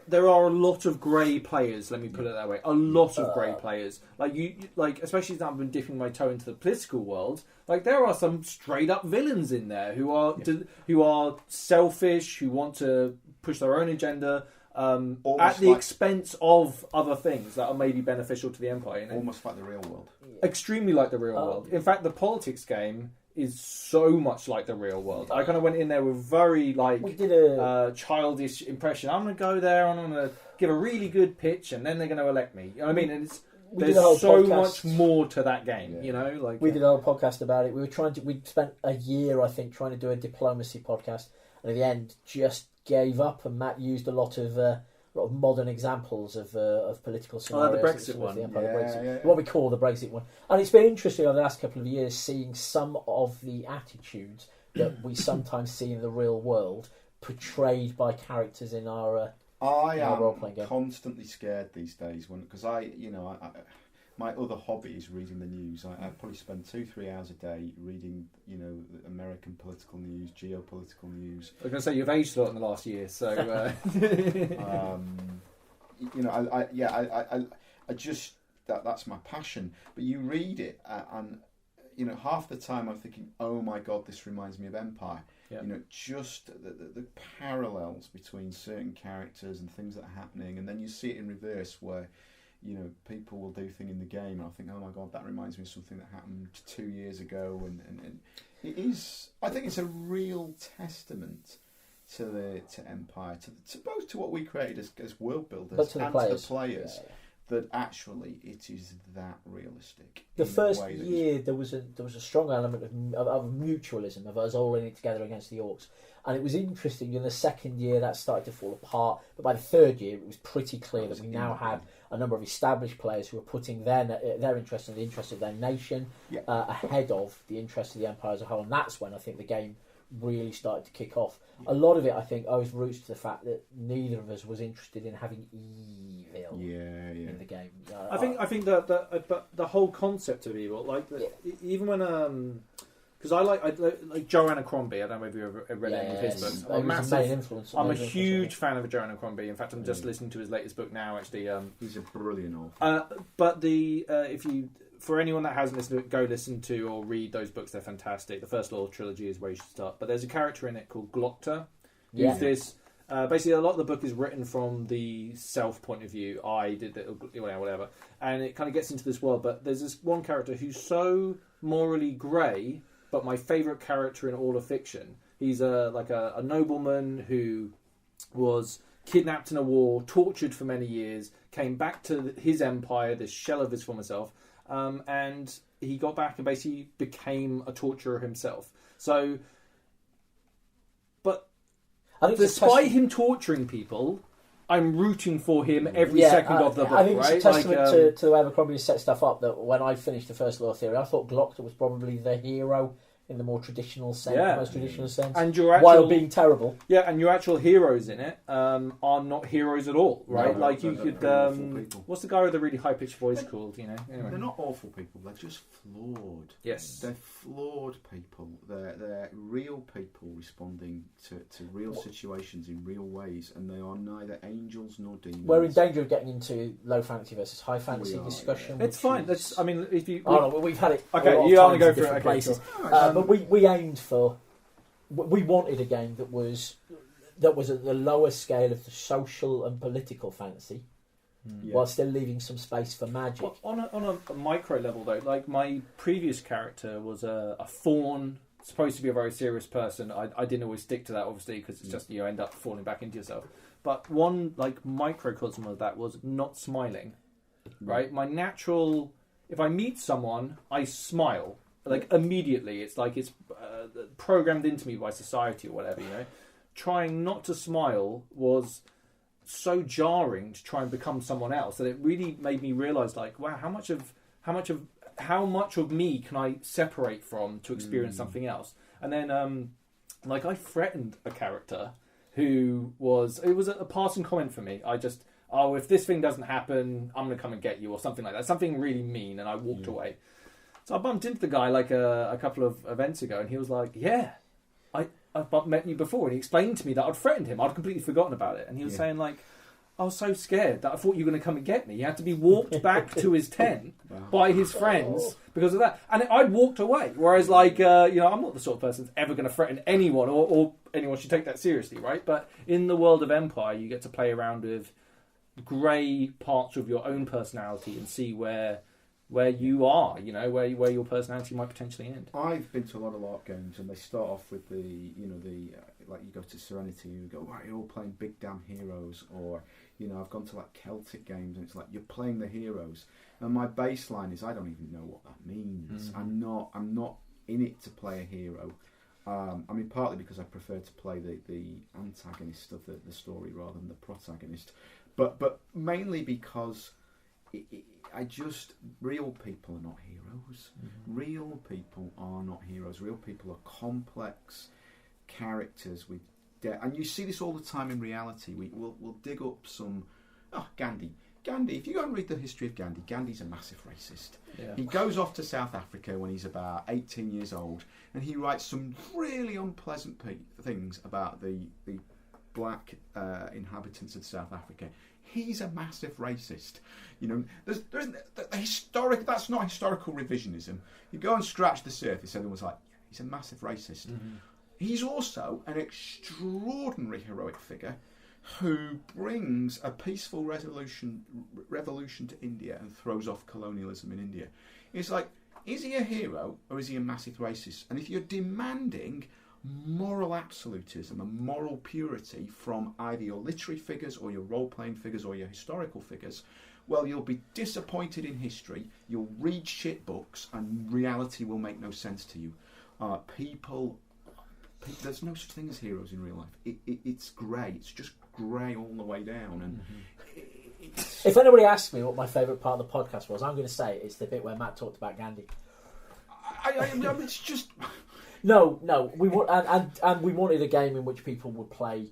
there are a lot of grey players. Let me put it that way: a lot of grey players. Like especially now I've been dipping my toe into the political world. Like there are some straight up villains in there who are selfish, who want to push their own agenda. At the expense of other things that are maybe beneficial to the Empire. You know? Almost like the real world. Extremely like the real world. In fact, the politics game is so much like the real world. I kind of went in there with very childish impression. I'm going to go there and I'm going to give a really good pitch and then they're going to elect me. You know what I mean? And there's so much more to that game. You know, like we did a whole podcast about it. We spent a year, I think, trying to do a diplomacy podcast, and at the end, just gave up. And Matt used a lot of modern examples of political scenarios. The Brexit one, what we call the Brexit one. And it's been interesting over the last couple of years seeing some of the attitudes that we sometimes see in the real world portrayed by characters in our role-playing game. Constantly scared these days because my other hobby is reading the news. I probably spend 2-3 hours a day reading, the American political news, geopolitical news. I was going to say you've aged a lot in the last year, so. I just that's my passion. But you read it, and half the time I'm thinking, oh my God, this reminds me of Empire. Yeah. Just the parallels between certain characters and things that are happening, and then you see it in reverse where. People will do thing in the game, and I think, oh my God, that reminds me of something that happened 2 years ago, and it is. I think it's a real testament to Empire, to both to what we created as world builders to the players. That actually it is that realistic. The first year there was a strong element of mutualism, of us all in it together against the Orcs, and it was interesting. In the second year that started to fall apart, but by the third year it was pretty clear that we now had a number of established players who were putting their interest and the interest of their nation ahead of the interest of the Empire as a whole, and that's when I think the game really started to kick off. A lot of it, I think, owes roots to the fact that neither of us was interested in having evil in the game. I think that the whole concept of evil, even when because I like Joanna Crombie. I don't know if you've ever read any of his books. I'm a huge fan of Joanna Crombie. In fact, I'm just listening to his latest book now. Actually, he's a brilliant author. But for anyone that hasn't listened to it, go listen to or read those books. They're fantastic. The First Law trilogy is where you should start. But there's a character in it called Glocta. Who's this? Basically, a lot of the book is written from the self point of view. I did it, whatever, and it kind of gets into this world. But there's this one character who's so morally grey, but my favourite character in all of fiction. He's a nobleman who was kidnapped in a war, tortured for many years, came back to his empire, this shell of his former self, and he got back and basically became a torturer himself. So, but I think it's a despite testament- him torturing people, I'm rooting for him every second of the book. I think right? it's a testament to the way Abercrombie set stuff up. That when I finished the first Law Theory, I thought Glockter was probably the hero in the more traditional sense, most traditional sense, and your actual, while being terrible. Yeah, and your actual heroes in it are not heroes at all, right? No, like you they're could, awful people. what's the guy with the really high pitched voice called? You know, anyway. They're not awful people. They're just flawed. Yes, They're flawed people. They're real people responding to real situations in real ways, and they are neither angels nor demons. We're in danger of getting into low fantasy versus high fantasy We are, discussion. it's fine. That's, I mean, if you, Oh no, we've had it. Okay, a lot of you only times go in for it, different okay, places. sure. But we aimed for. We wanted a game that was at the lower scale of the social and political fantasy, while still leaving some space for magic. Well, on a micro level though, like my previous character was a fawn, supposed to be a very serious person. I didn't always stick to that, obviously, because it's just you end up falling back into yourself. But one like microcosm of that was not smiling. Right, my natural. If I meet someone, I smile like immediately. It's like it's programmed into me by society or whatever. You know, trying not to smile was so jarring to try and become someone else that it really made me realise, like, wow, how much of me can I separate from to experience something else? And then, like, I threatened a character who was a passing comment for me. I just, if this thing doesn't happen, I'm going to come and get you, or something like that. Something really mean, and I walked away. So I bumped into the guy like a couple of events ago, and he was like, yeah, I've met you before, and he explained to me that I'd threatened him. I'd completely forgotten about it, and he was saying, like, I was so scared that I thought you were going to come and get me. He had to be walked back to his tent by his friends because of that. And I'd walked away. Whereas, like, I'm not the sort of person that's ever going to threaten anyone, or anyone should take that seriously, right? But in the world of Empire, you get to play around with grey parts of your own personality and see where you are, you know, where your personality might potentially end. I've been to a lot of LARP games, and they start off with like you go to Serenity, and you go, right, you're all playing big damn heroes, or I've gone to like Celtic games, and it's like you're playing the heroes, and my baseline is I don't even know what that means. I'm not in it to play a hero. I mean, partly because I prefer to play the antagonist of the story rather than the protagonist, but mainly because real people are not heroes. Real people are not heroes. Real people are complex characters with and you see this all the time in reality. We'll dig up some Gandhi. If you go and read the history of Gandhi's a massive racist. Yeah. He goes off to South Africa when he's about 18 years old, and he writes some really unpleasant things about the black inhabitants of South Africa. He's a massive racist. There's the historic. That's not historical revisionism. You go and scratch the surface, everyone's like, he's a massive racist. He's also an extraordinary heroic figure who brings a peaceful revolution to India and throws off colonialism in India. It's like, is he a hero or is he a massive racist? And if you're demanding moral absolutism and moral purity from either your literary figures or your role-playing figures or your historical figures, well, you'll be disappointed in history, you'll read shit books, and reality will make no sense to you. There's no such thing as heroes in real life. It's grey. It's just grey all the way down. And if anybody asks me what my favourite part of the podcast was, I'm going to say it's the bit where Matt talked about Gandhi. It's just... No. We wanted a game in which people would play,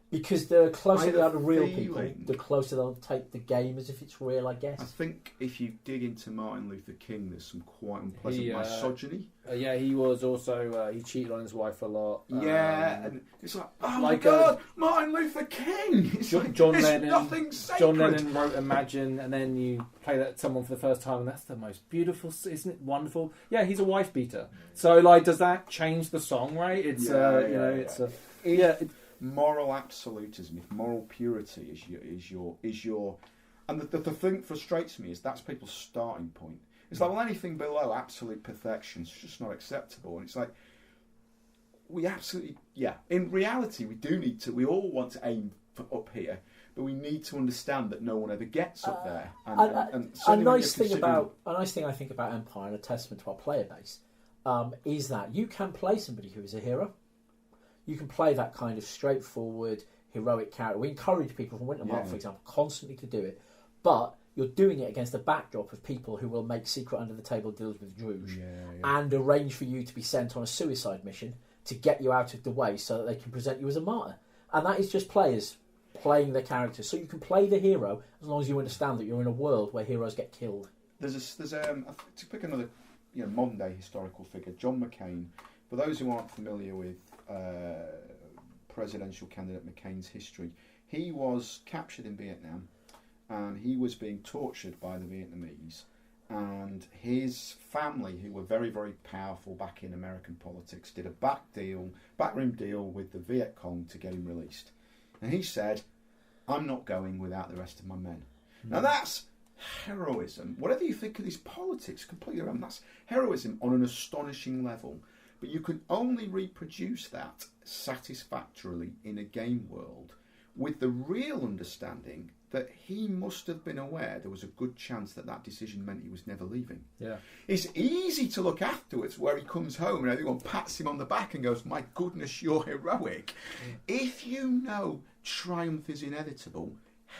because the closer they are to real people, the closer they'll take the game as if it's real, I guess. I think if you dig into Martin Luther King, there's some quite unpleasant misogyny. He was also he cheated on his wife a lot. And it's like, my God, Martin Luther King. It's like, John there's Lennon. nothing sacred. John Lennon wrote Imagine, and then you play that to someone for the first time, and that's the most beautiful. Isn't it wonderful? Yeah, he's a wife beater. So, like, does that change the song? Right? It's moral absolutism. If moral purity is your, and the thing that frustrates me is that's people's starting point. It's like, well, anything below absolute perfection is just not acceptable. And it's like, in reality, we all want to aim for up here, but we need to understand that no one ever gets up there. A nice thing I think about Empire, and a testament to our player base, is that you can play somebody who is a hero. you can play that kind of straightforward, heroic character. We encourage people from Wintermark, for example, constantly to do it, but you're doing it against the backdrop of people who will make secret under the table deals with Druge and arrange for you to be sent on a suicide mission to get you out of the way so that they can present you as a martyr. And that is just players playing their characters. So you can play the hero as long as you understand that you're in a world where heroes get killed. To pick another modern day historical figure, John McCain. For those who aren't familiar with presidential candidate McCain's history, he was captured in Vietnam and he was being tortured by the Vietnamese, and his family, who were very, very powerful back in American politics, did a backroom deal with the Viet Cong to get him released. And he said, I'm not going without the rest of my men. Now that's heroism. Whatever you think of these politics, completely wrong. That's heroism on an astonishing level. But you can only reproduce that satisfactorily in a game world with the real understanding that he must have been aware there was a good chance that that decision meant he was never leaving. Yeah. It's easy to look afterwards where he comes home and everyone pats him on the back and goes, my goodness, you're heroic. If you know triumph is inevitable,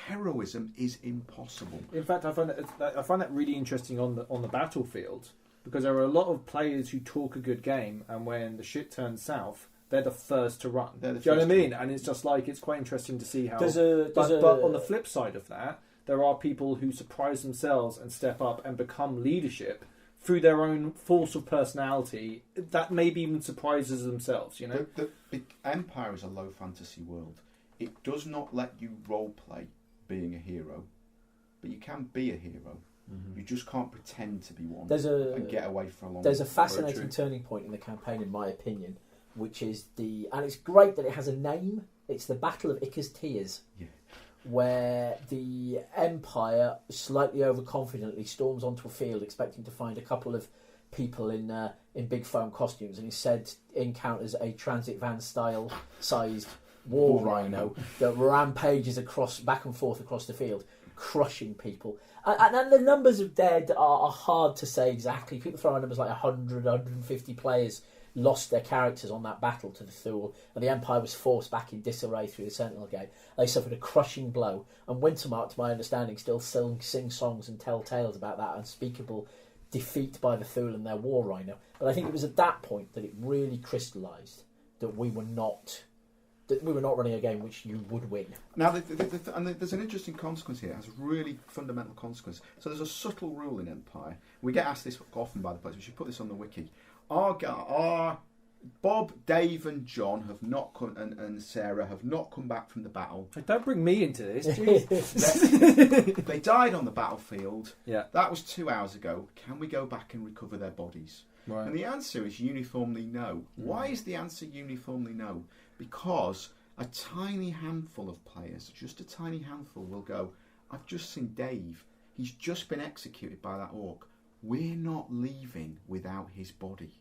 heroism is impossible. In fact, I find that really interesting on the battlefield, because there are a lot of players who talk a good game, and when the shit turns south, they're the first to run. Do you know what I mean? And it's just like, it's quite interesting to see how... But on the flip side of that, there are people who surprise themselves and step up and become leadership through their own force of personality that maybe even surprises themselves, you know? The Empire is a low fantasy world. It does not let you role-play being a hero, but you can be a hero. You just can't pretend to be one and get away for a long time. There's a fascinating turning point in the campaign, in my opinion, which is and it's great that it has a name. It's the Battle of Ika's Tears, where the Empire slightly overconfidently storms onto a field expecting to find a couple of people in big foam costumes, and instead encounters a transit van style sized war rhino that rampages back and forth across the field, crushing people. And the numbers of dead are hard to say exactly. People throw out numbers like 100, 150 players lost their characters on that battle to the Thule, and the Empire was forced back in disarray through the Sentinel Gate. They suffered a crushing blow, and Wintermark, to my understanding, still sing songs and tell tales about that unspeakable defeat by the Thule and their war rhino. But I think it was at that point that it really crystallised that we were not running a game which you would win. Now, and there's an interesting consequence here. It has a really fundamental consequence. So there's a subtle rule in Empire. We get asked this often by the players. We should put this on the wiki. Our Bob, Dave, and John have not come, and Sarah have not come back from the battle. Don't bring me into this. They died on the battlefield. Yeah, that was 2 hours ago. Can we go back and recover their bodies? Right. And the answer is uniformly no. Why is the answer uniformly no? Because a tiny handful of players, just a tiny handful, will go, I've just seen Dave. He's just been executed by that orc. We're not leaving without his body.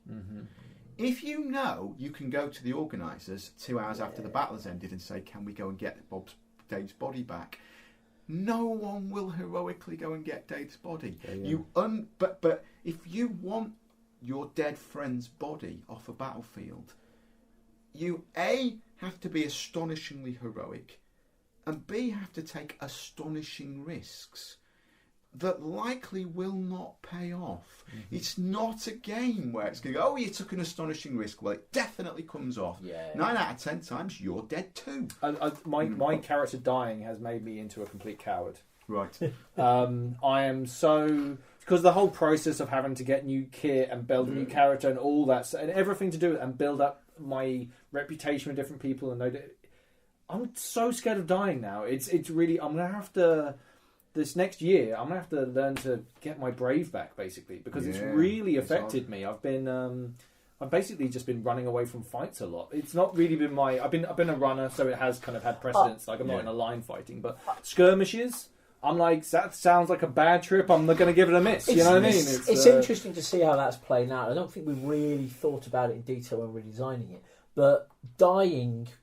If you know, you can go to the organisers 2 hours after the battle has ended and say, can we go and get Dave's body back? No one will heroically go and get Dave's body. But if you want your dead friend's body off a battlefield, you A, have to be astonishingly heroic, and B, have to take astonishing risks that likely will not pay off. It's not a game where it's going to go, oh, you took an astonishing risk. Well, it definitely comes off. 9 out of 10 times, you're dead too. My character dying has made me into a complete coward. Right. I am so... Because the whole process of having to get new kit and build a new character and all that, and everything to do with it, and build up my reputation with different people, and I'm so scared of dying now. It's really... I'm going to have to... This next year, I'm going to have to learn to get my brave back, basically, because it's really affected me. I've basically just been running away from fights a lot. It's not really been I've been a runner, so it has kind of had precedence. Like, I'm not in a line fighting, but skirmishes, I'm like, that sounds like a bad trip. I'm not going to give it a miss. You know what I mean? It's interesting to see how that's playing out. I don't think we really thought about it in detail when we were designing it. But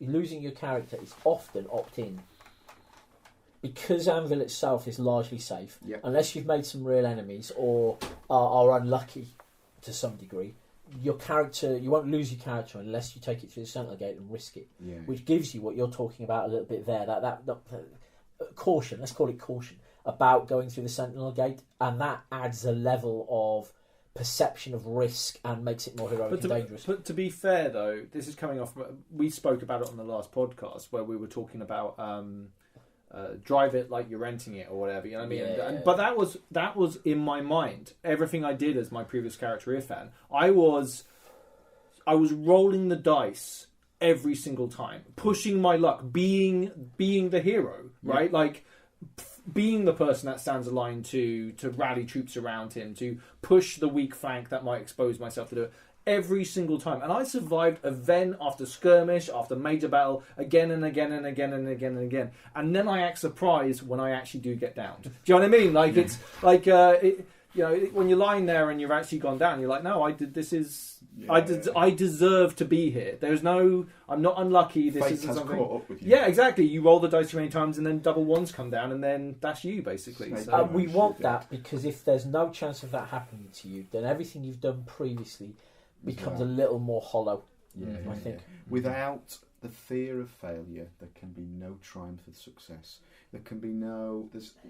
losing your character is often opt-in. Because Anvil itself is largely safe, unless you've made some real enemies or are unlucky to some degree, your character, you won't lose your character unless you take it through the Sentinel Gate and risk it, Yeah. which gives you what you're talking about a little bit there. That caution, let's call it caution, about going through the Sentinel Gate, and that adds a level of perception of risk and makes it more heroic and dangerous. But to be fair, though, this is coming off. We spoke about it on the last podcast where we were talking about drive it like you're renting it or whatever. You know what I mean? Yeah. But that was in my mind. Everything I did as my previous character, Irfan, I was rolling the dice every single time, pushing my luck, being the hero, right? Like being the person that stands aligned to rally troops around him, to push the weak flank that might expose myself to do it every single time. And I survived event after skirmish, after major battle, again and again and again and again and again. And then I act surprised when I actually do get downed. Do you know what I mean? Like, it's like, when you're lying there and you've actually gone down, you're like, no, I did, this is... I deserve to be here. There's no... I'm not unlucky. This Fate isn't has something... caught up with you. Yeah, exactly. You roll the dice too many times and then double ones come down and then that's you, basically. Snake So, We want that because if there's no chance of that happening to you, then everything you've done previously becomes a little more hollow, I think. Without the fear of failure, there can be no triumph of success. There can be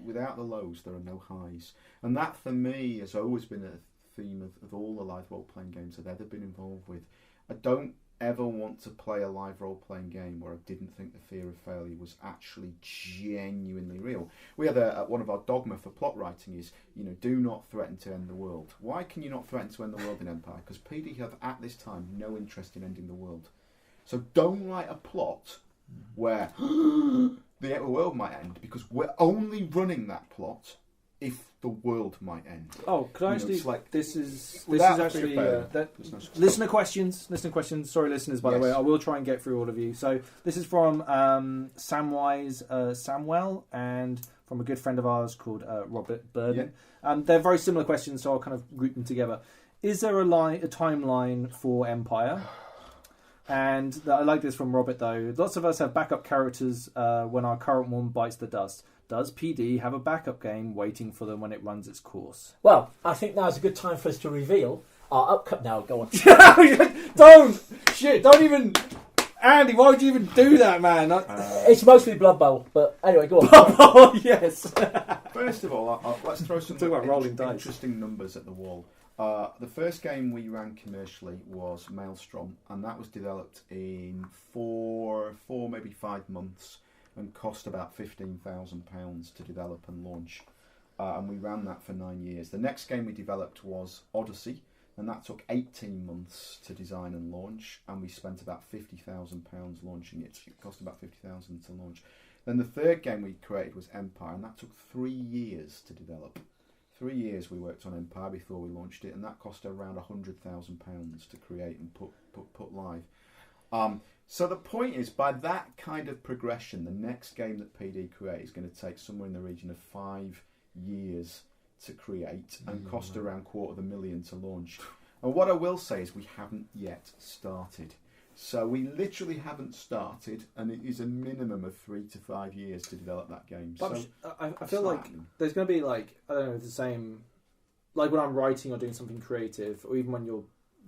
without the lows, there are no highs. And that, for me, has always been a theme of all the live role-playing games I've ever been involved with. I don't ever want to play a live role-playing game where I didn't think the fear of failure was actually genuinely real. We had one of our dogma for plot writing is, do not threaten to end the world. Why can you not threaten to end the world in Empire? Because PD have, at this time, no interest in ending the world. So don't write a plot where the world might end, because we're only running that plot if the world might end. Oh, could I actually... it's this is without actually... fear of failure, listener questions. Sorry, listeners, by the way. I will try and get through all of you. So this is from Samwise Samuel and from a good friend of ours called Robert Burden. Yeah. They're very similar questions, so I'll kind of group them together. Is there a timeline for Empire? And I like this from Robert, though. Lots of us have backup characters when our current one bites the dust. Does PD have a backup game waiting for them when it runs its course? Well, I think now's a good time for us to reveal our upcoming... No, go on. Don't even... Andy, why would you even do that, man? It's mostly Blood Bowl, but anyway, go on. Blood Bowl, yes. First of all, let's throw some Talk about rolling dice. interesting numbers at the wall. The first game we ran commercially was Maelstrom, and that was developed in four, maybe 5 months, and cost about £15,000 to develop and launch. And we ran that for 9 years. The next game we developed was Odyssey, and that took 18 months to design and launch, and we spent about £50,000 launching it. It cost about £50,000 to launch. Then the third game we created was Empire, and that took 3 years to develop. 3 years we worked on Empire before we launched it, and that cost around £100,000 to create and put live. So the point is, by that kind of progression, the next game that PD create is going to take somewhere in the region of 5 years to create and cost around $250,000 to launch. And what I will say is we haven't yet started. So we literally haven't started, and it is a minimum of 3 to 5 years to develop that game. But So I feel like there's going to be I don't know, the same, like when I'm writing or doing something creative, or even when you're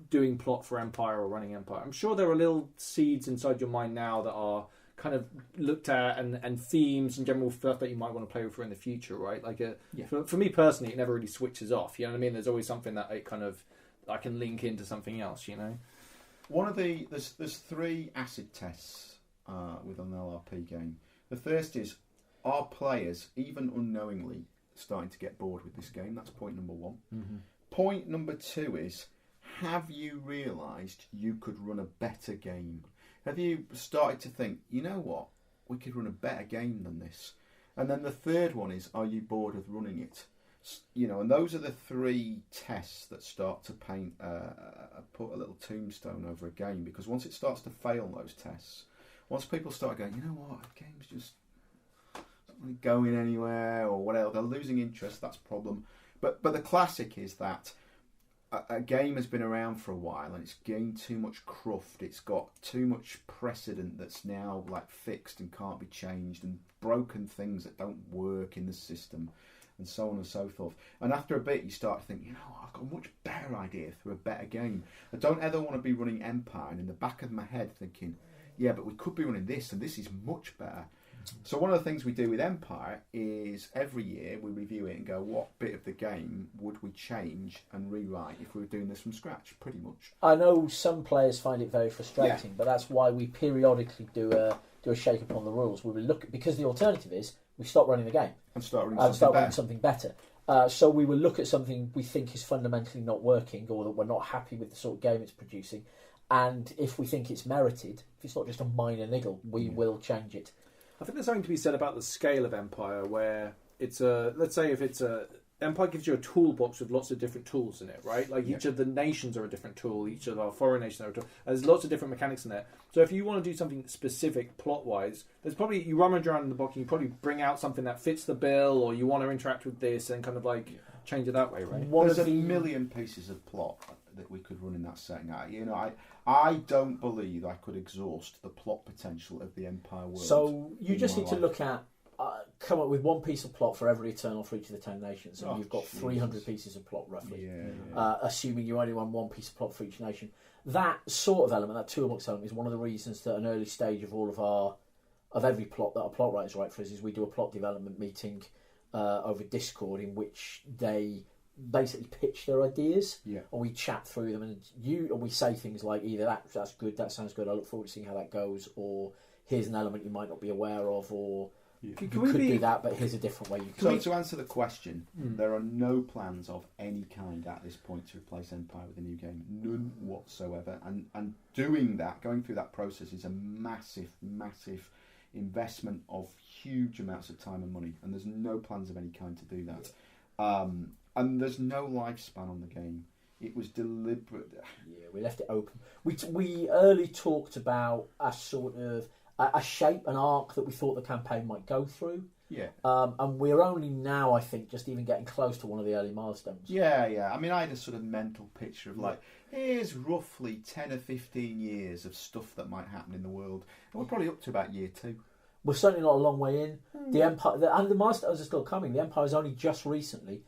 doing plot for Empire or running Empire, I'm sure there are little seeds inside your mind now that are kind of looked at and themes and general stuff that you might want to play with in the future, right? For me personally, it never really switches off. You know what I mean? There's always something that I can link into something else. One of there's 3 acid tests with an LRP game. The first is, are players, even unknowingly, starting to get bored with this game? That's point number 1. Mm-hmm. Point number 2 is, have you realised you could run a better game? Have you started to think, you know what, we could run a better game than this? And then the third one is, are you bored of running it? And those are the 3 tests that start to put a little tombstone over a game, because once it starts to fail those tests, once people start going, you know what, the game's just not really going anywhere or whatever, they're losing interest, that's a problem. But the classic is that a game has been around for a while and it's gained too much cruft, it's got too much precedent that's now fixed and can't be changed, and broken things that don't work in the system. and so on and so forth. And after a bit, you start to think, I've got a much better idea for a better game. I don't ever want to be running Empire and in the back of my head thinking, yeah, but we could be running this, and this is much better. So one of the things we do with Empire is every year we review it and go, what bit of the game would we change and rewrite if we were doing this from scratch, pretty much. I know some players find it very frustrating, but that's why we periodically do a shake up on the rules. We will look, because the alternative is we stop running the game And start running something better. So we will look at something we think is fundamentally not working, or that we're not happy with the sort of game it's producing, and if we think it's merited, if it's not just a minor niggle, we will change it. I think there's something to be said about the scale of Empire, where it's let's say if it's Empire gives you a toolbox with lots of different tools in it, right? Like each of the nations are a different tool, each of our foreign nations are a tool. And there's lots of different mechanics in there. So if you want to do something specific plot-wise, there's probably, you rummage around in the box and you probably bring out something that fits the bill, or you want to interact with this and kind of like change it that way, right? There's a million pieces of plot that we could run in that setting. I don't believe I could exhaust the plot potential of the Empire world. So you just need to look at, come up with one piece of plot for every Eternal for each of the 10 nations, and you've got 300 pieces of plot roughly. Assuming you only run one piece of plot for each nation. That sort of element, that toolbox element, is one of the reasons that an early stage of all of every plot that our plot writers write for us is we do a plot development meeting over Discord in which they basically pitch their ideas, and we chat through them, and we say things like either that's good, that sounds good, I look forward to seeing how that goes, or here's an element you might not be aware of, or you could do that, but here's a different way you can. So to answer the question, there are no plans of any kind at this point to replace Empire with a new game, none whatsoever. And doing that, going through that process, is a massive investment of huge amounts of time and money, and there's no plans of any kind to do that. And there's no lifespan on the game. It was deliberate. Yeah, we left it open. We early talked about a sort of a shape, an arc that we thought the campaign might go through. Yeah. And we're only now, I think, just even getting close to one of the early milestones. Yeah. I mean, I had a sort of mental picture of like, here's roughly 10 or 15 years of stuff that might happen in the world. And we're probably up to about year 2. We're certainly not a long way in. The Empire, and the milestones are still coming. The Empire's only just recently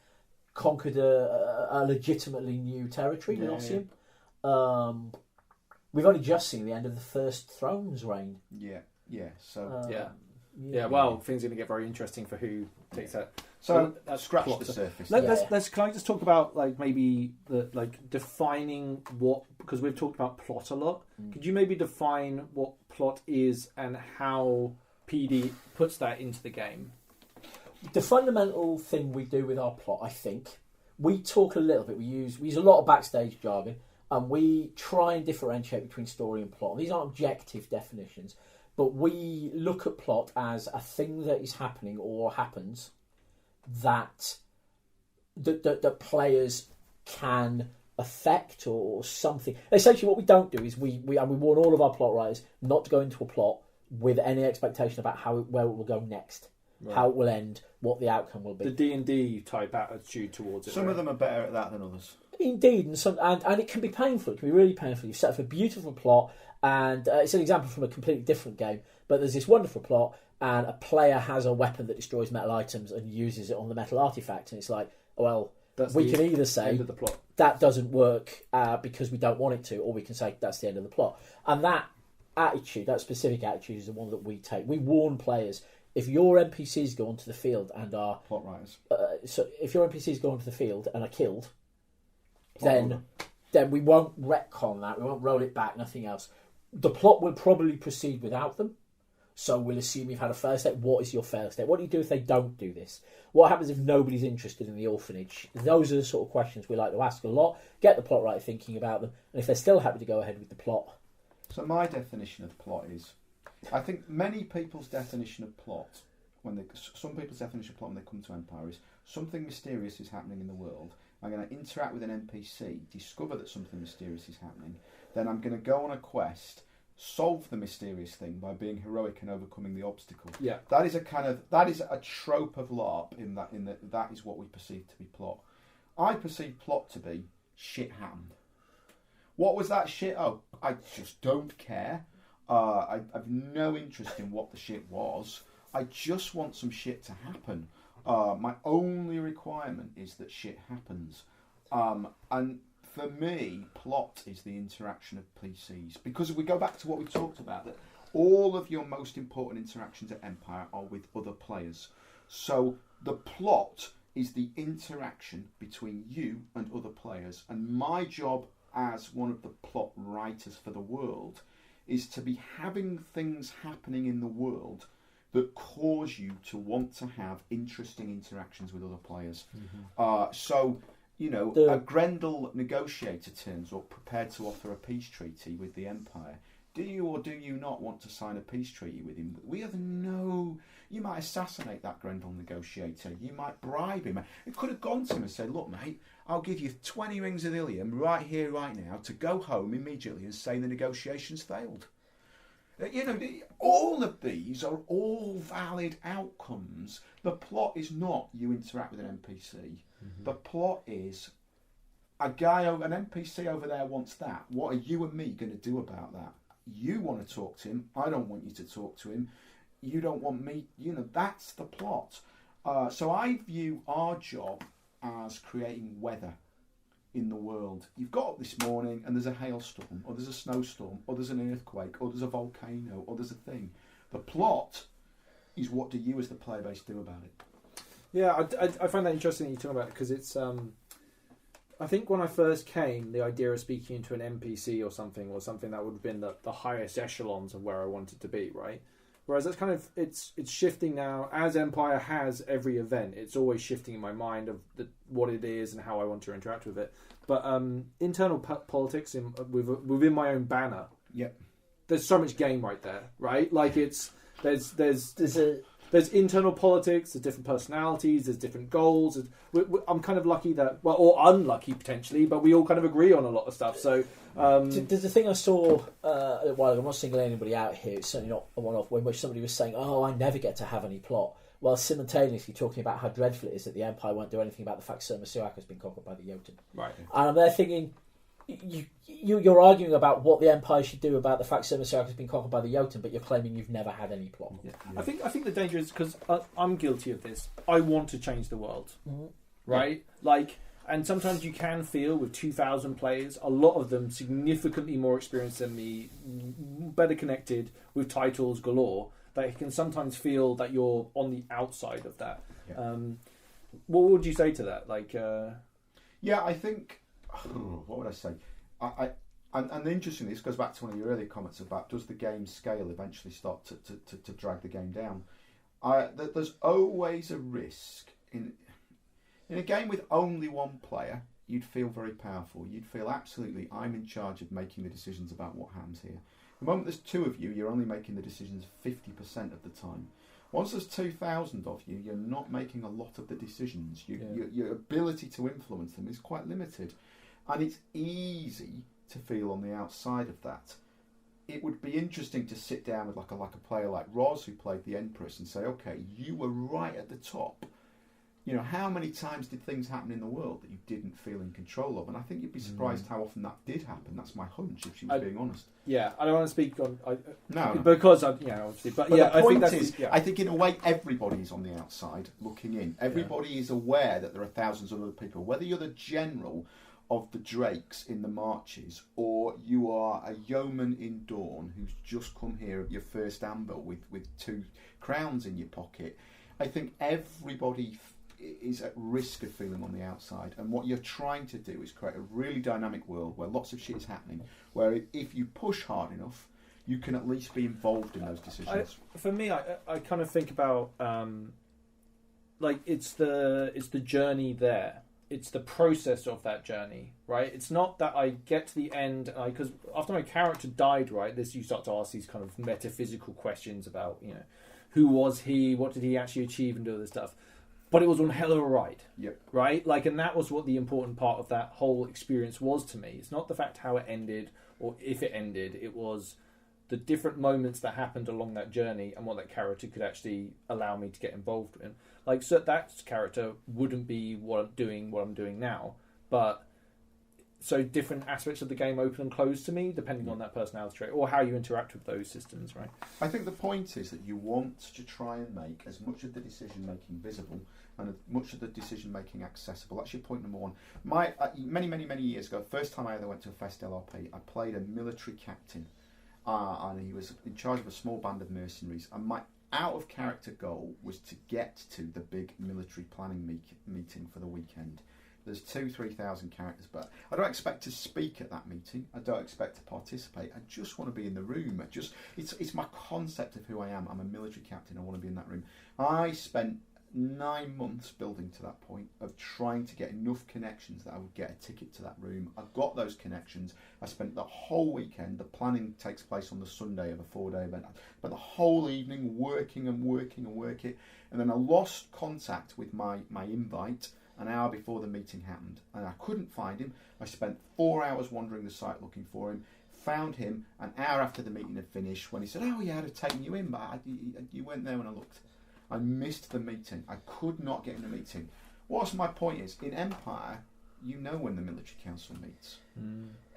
conquered a legitimately new territory, Nossium. We've only just seen the end of the First Throne's reign. Well, things are going to get very interesting for who takes that. So let's scratch the surface. Let's can I just talk about like maybe defining what, because we've talked about plot a lot. Could you maybe define what plot is and how PD puts that into the game? The fundamental thing we do with our plot, I think, we talk a little bit. We use a lot of backstage jargon, and we try and differentiate between story and plot. And these aren't objective definitions, but we look at plot as a thing that is happening or happens that players can affect or something. Essentially, what we don't do is we warn all of our plot writers not to go into a plot with any expectation about where it will go next. Right. How it will end, what the outcome will be. The D&D type attitude towards it. Some of them are better at that than others. Indeed, and it can be painful. It can be really painful. You set up a beautiful plot, and it's an example from a completely different game. But there's this wonderful plot, and a player has a weapon that destroys metal items and uses it on the metal artifact, and it's like, well, we can either say end of the plot. That doesn't work because we don't want it to, or we can say that's the end of the plot. And that attitude, that specific attitude, is the one that we take. We warn players. If your NPCs go onto the field and are plot writers, so if your NPCs go onto the field and are killed, then we won't retcon that. We won't roll it back. Nothing else. The plot will probably proceed without them. So we'll assume you've had a failed state. What is your failed state? What do you do if they don't do this? What happens if nobody's interested in the orphanage? Those are the sort of questions we like to ask a lot. Get the plot writer thinking about them, and if they're still happy to go ahead with the plot. So my definition of plot is, I think many people's definition of plot, some people's definition of plot when they come to Empire is something mysterious is happening in the world. I'm going to interact with an NPC, discover that something mysterious is happening. Then I'm going to go on a quest, solve the mysterious thing by being heroic and overcoming the obstacle. Yeah, that is a trope of LARP in that is what we perceive to be plot. I perceive plot to be shit happened. What was that shit? Oh, I just don't care. I've no interest in what the shit was. I just want some shit to happen. My only is that shit happens. And for me, plot is the interaction of PCs. Because if we go back to what we talked about, that all of your most important interactions at Empire are with other players. So the plot is the interaction between you and other players. And my job as one of the plot writers for the world is to be having things happening in the world that cause you to want to have interesting interactions with other players. So, you know, a Grendel negotiator turns up prepared to offer a peace treaty with the Empire. Do you or do you not want to sign a peace treaty with him? We have no... You might assassinate that Grendel negotiator. You might bribe him. It could have gone to him and said, look, mate, I'll give you 20 rings of Ilium right here, right now, to go home immediately and say the negotiations failed. You know, all of these are all valid outcomes. The plot is not you interact with an NPC. The plot is an NPC over there wants that. What are you and me going to do about that? You want to talk to him. I don't want you to talk to him. You don't want me. You know, that's the plot. So I view our job as creating weather in the world. You've got up this morning and there's a hailstorm, or there's a snowstorm, or there's an earthquake, or there's a volcano, or there's a thing. The plot is what do you as the player base do about it? Yeah, I find that interesting that you talk about it, because it's... I think when I first came, the idea of speaking into an NPC or something was something that would have been the highest echelons of where I wanted to be, right? Whereas that's kind of it's shifting now. As Empire has every event, it's always shifting in my mind of what it is and how I want to interact with it. But internal politics within my own banner, there's so much game right there, right? Like there's internal politics, there's different personalities, there's different goals. I'm kind of lucky that, well, or unlucky potentially, but we all kind of agree on a lot of stuff. So there's a thing I saw a while ago. I'm not singling anybody out here. It's certainly not a one-off, in which somebody was saying, "Oh, I never get to have any plot," while simultaneously talking about how dreadful it is that the Empire won't do anything about the fact Sur Masuak has been conquered by the Jotun. Right. And I'm there thinking, you're arguing about what the Empire should do about the fact Sur Masuak has been conquered by the Jotun, but you're claiming you've never had any plot. Yeah. I think the danger is because I'm guilty of this. I want to change the world, right? Like, and sometimes you can feel with 2,000 players, a lot of them significantly more experienced than me, better connected with titles galore, that it can sometimes feel that you're on the outside of that. Yeah. What would you say to that? Like, I think. What would I say? And interestingly, this goes back to one of your earlier comments about does the game scale eventually start to drag the game down? There's always a risk in a game with only one player. You'd feel very powerful. You'd feel absolutely, I'm in charge of making the decisions about what happens here. The moment there's two of you, you're only making the decisions 50% of the time. Once there's 2,000 of you, you're not making a lot of the decisions. Your ability to influence them is quite limited. And it's easy to feel on the outside of that. It would be interesting to sit down with like a player like Roz, who played the Empress, and say, okay, you were right at the top. You know, how many times did things happen in the world that you didn't feel in control of? And I think you'd be surprised how often that did happen. That's my hunch, if she was being honest. Yeah, I don't want to speak on... No. Because, obviously... But yeah, the point I think is, I think in a way everybody's on the outside looking in. Everybody is aware that there are thousands of other people. Whether you're the general of the Drakes in the marches, or you are a yeoman in Dawn who's just come here at your first amber with 2 crowns in your pocket, I think everybody is at risk of feeling on the outside. And what you're trying to do is create a really dynamic world where lots of shit is happening, where if you push hard enough, you can at least be involved in those decisions. For me, I kind of think about like it's the journey there. It's the process of that journey, right? It's not that I get to the end, because after my character died, right, you start to ask these kind of metaphysical questions about, you know, who was he, what did he actually achieve, and do all this stuff. But it was one hell of a ride, right? Like, and that was what the important part of that whole experience was to me. It's not the fact how it ended or if it ended. It was the different moments that happened along that journey and what that character could actually allow me to get involved in. Like, so that character wouldn't be what I'm doing now, but so different aspects of the game open and close to me depending on that personality trait or how you interact with those systems, right? I think the point is that you want to try and make as much of the decision making visible and much of the decision making accessible. That's your point number one. My many years ago, first time I ever went to a Fest LRP, I played a military captain, and he was in charge of a small band of mercenaries. And my out of character goal was to get to the big military planning meeting for the weekend. There's 2,000-3,000 characters, but I don't expect to speak at that meeting. I don't expect to participate. I just want to be in the room. It's my concept of who I am. I'm a military captain. I want to be in that room. I spent 9 months building to that point of trying to get enough connections that I would get a ticket to that room. I got those connections. I spent the whole weekend. The planning takes place on the Sunday of a 4-day event. But the whole evening working, and then I lost contact with my invite an hour before the meeting happened, and I couldn't find him. I spent 4 hours wandering the site looking for him, found him an hour after the meeting had finished when he said, "Oh yeah, I'd have taken you in, but you weren't there when I looked." I missed the meeting. I could not get in the meeting. What's my point is, in Empire, you know when the military council meets.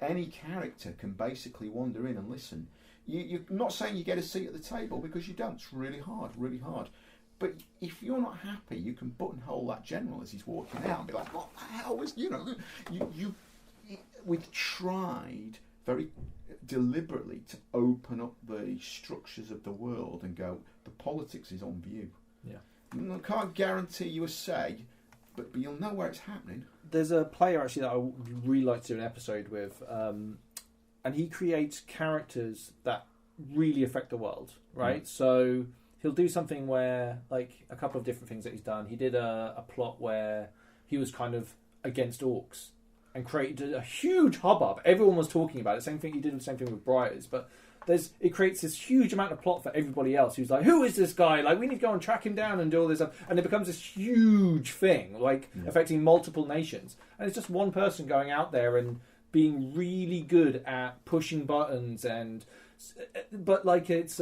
Any character can basically wander in and listen. You're not saying you get a seat at the table, because you don't. It's really hard. But if you're not happy, you can buttonhole that general as he's walking out and be like, "What the hell was, we've tried very deliberately to open up the structures of the world and go, the politics is on view. Yeah. I can't guarantee you a say, but you'll know where it's happening." There's a player actually that I would really like to do an episode with, and he creates characters that really affect the world, right? So he'll do something where, like, a couple of different things that he's done. He did a plot where he was kind of against orcs and created a huge hubbub. Everyone was talking about it. Same thing, he did the same thing with Briars, but it creates this huge amount of plot for everybody else who's like, who is this guy? Like, we need to go and track him down and do all this stuff. And it becomes this huge thing, like, affecting multiple nations. And it's just one person going out there and being really good at pushing buttons, but like, it's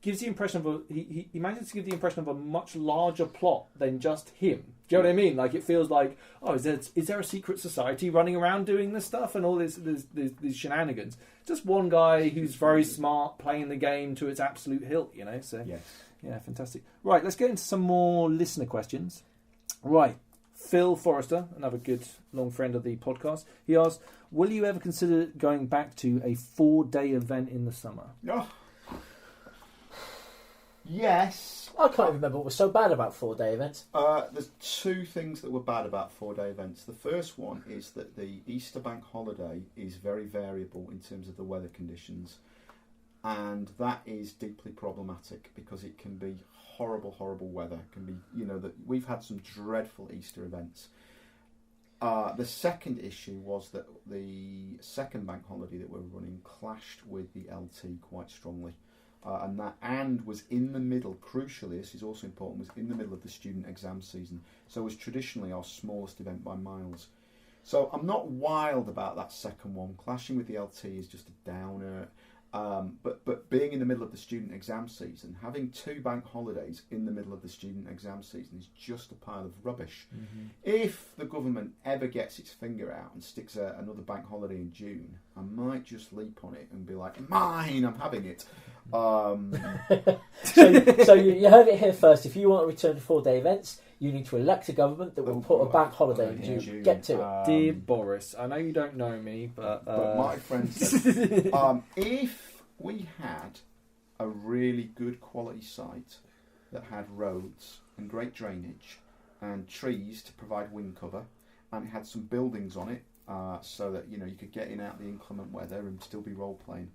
gives the impression of he manages to give the impression of a much larger plot than just him. Do you know what I mean? Like, it feels like, oh, is there a secret society running around doing this stuff and all these shenanigans? Just one guy who's very smart, playing the game to its absolute hilt, you know? So, yes. Yeah, fantastic. Right, let's get into some more listener questions. Right, Phil Forrester, another good long friend of the podcast, he asks, will you ever consider going back to a 4-day event in the summer? No. Yes. I can't remember what was so bad about 4-day events. There's 2 things that were bad about 4-day events. The first one is that the Easter bank holiday is very variable in terms of the weather conditions, and that is deeply problematic because it can be horrible weather. It can be, that we've had some dreadful Easter events. The second issue was that the second bank holiday that we're running clashed with the LT quite strongly. And was in the middle, crucially, this is also important, was in the middle of the student exam season. So it was traditionally our smallest event by miles. So I'm not wild about that second one. Clashing with the LT is just a downer. But being in the middle of the student exam season, having 2 bank holidays in the middle of the student exam season is just a pile of rubbish. Mm-hmm. If the government ever gets its finger out and sticks another bank holiday in June, I might just leap on it and be like, mine, I'm having it. So you heard it here first. If you want to return to 4-day events, you need to elect a government that will put a bank holiday in June. Get to it. Dear Boris, I know you don't know me, but my friend said, if we had a really good quality site that had roads and great drainage and trees to provide wind cover, and it had some buildings on it, so that you could get in out the inclement weather and still be role playing,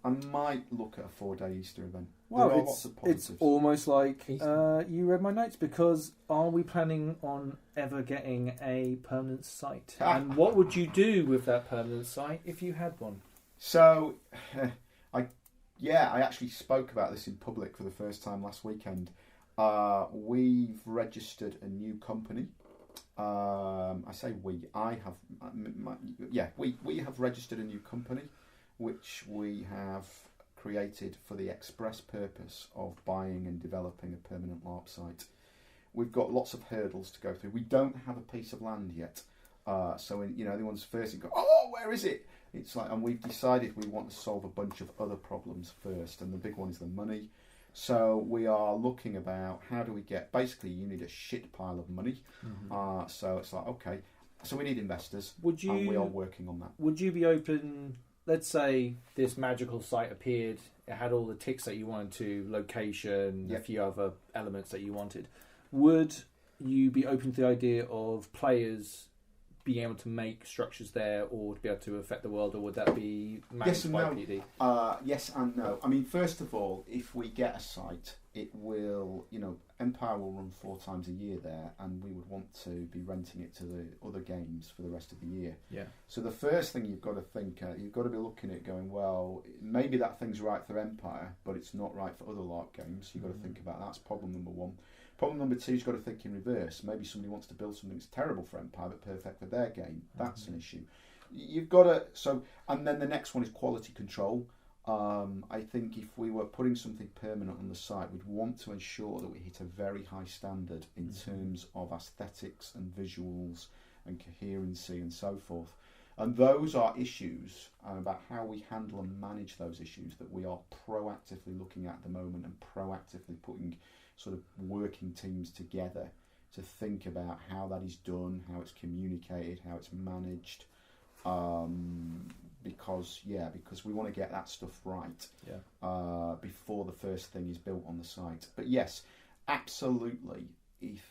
I might look at a 4-day Easter event. Well, it's almost like you read my notes, because are we planning on ever getting a permanent site? And what would you do with that permanent site if you had one? So, I actually spoke about this in public for the first time last weekend. We've registered a new company. I say we. I have. We have registered a new company, which we have created for the express purpose of buying and developing a permanent LARP site. We've got lots of hurdles to go through. We don't have a piece of land yet, so anyone's first and go, oh, where is it? It's like, and we've decided we want to solve a bunch of other problems first, and the big one is the money. So we are looking about how do we get, basically you need a shit pile of money. So it's like, okay, so we need investors, and we are working on that. Would you be open, let's say this magical site appeared, it had all the ticks that you wanted to, location, a few other elements that you wanted. Would you be open to the idea of players being able to make structures there or to be able to affect the world, or would that be managed by PD? Yes and no. I mean, first of all, if we get a site, it will, Empire will run 4 times a year there, and we would want to be renting it to the other games for the rest of the year. Yeah. So the first thing you've got to think, you've got to be looking at going, well, maybe that thing's right for Empire, but it's not right for other LARP games. You've got to think about that. That's problem number 1. Problem number 2 is you've got to think in reverse. Maybe somebody wants to build something that's terrible for Empire but perfect for their game. That's an issue. You've got to and then the next one is quality control. I think if we were putting something permanent on the site, we'd want to ensure that we hit a very high standard in terms of aesthetics and visuals and coherency and so forth. And those are issues about how we handle and manage those issues that we are proactively looking at the moment, and proactively putting sort of working teams together to think about how that is done, how it's communicated, how it's managed, because we want to get that stuff right before the first thing is built on the site. But yes, absolutely. If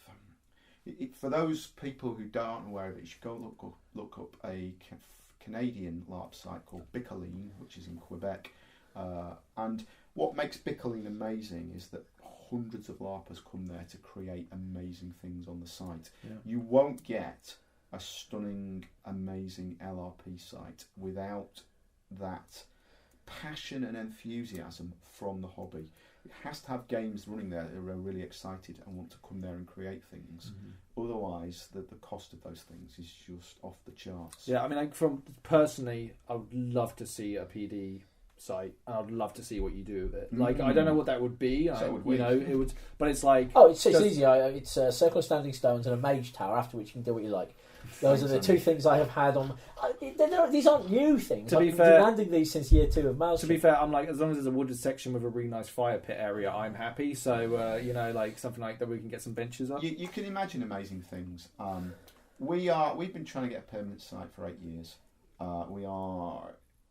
for those people who aren't aware of it, you should go look up a Canadian LARP site called Bicoline, which is in Quebec. And what makes Bicoline amazing is that hundreds of LARPers come there to create amazing things on the site. Yeah. You won't get a stunning, amazing LRP site without that passion and enthusiasm from the hobby. It has to have games running there that are really excited and want to come there and create things. Otherwise, the cost of those things is just off the charts. Yeah, I mean, personally, I would love to see a PD site, and I'd love to see what you do with it. Like, I don't know what that would be. So it would, but it's like, it's easy. It's a circle of standing stones and a mage tower, after which you can do what you like. Those are the 2 things I have had on. These aren't new things. To be I've fair, been demanding these since year 2 of Mouse. To be fair, I'm like, as long as there's a wooded section with a really nice fire pit area, I'm happy. So like something like that, we can get some benches up. You can imagine amazing things. We've been trying to get a permanent site for 8 years.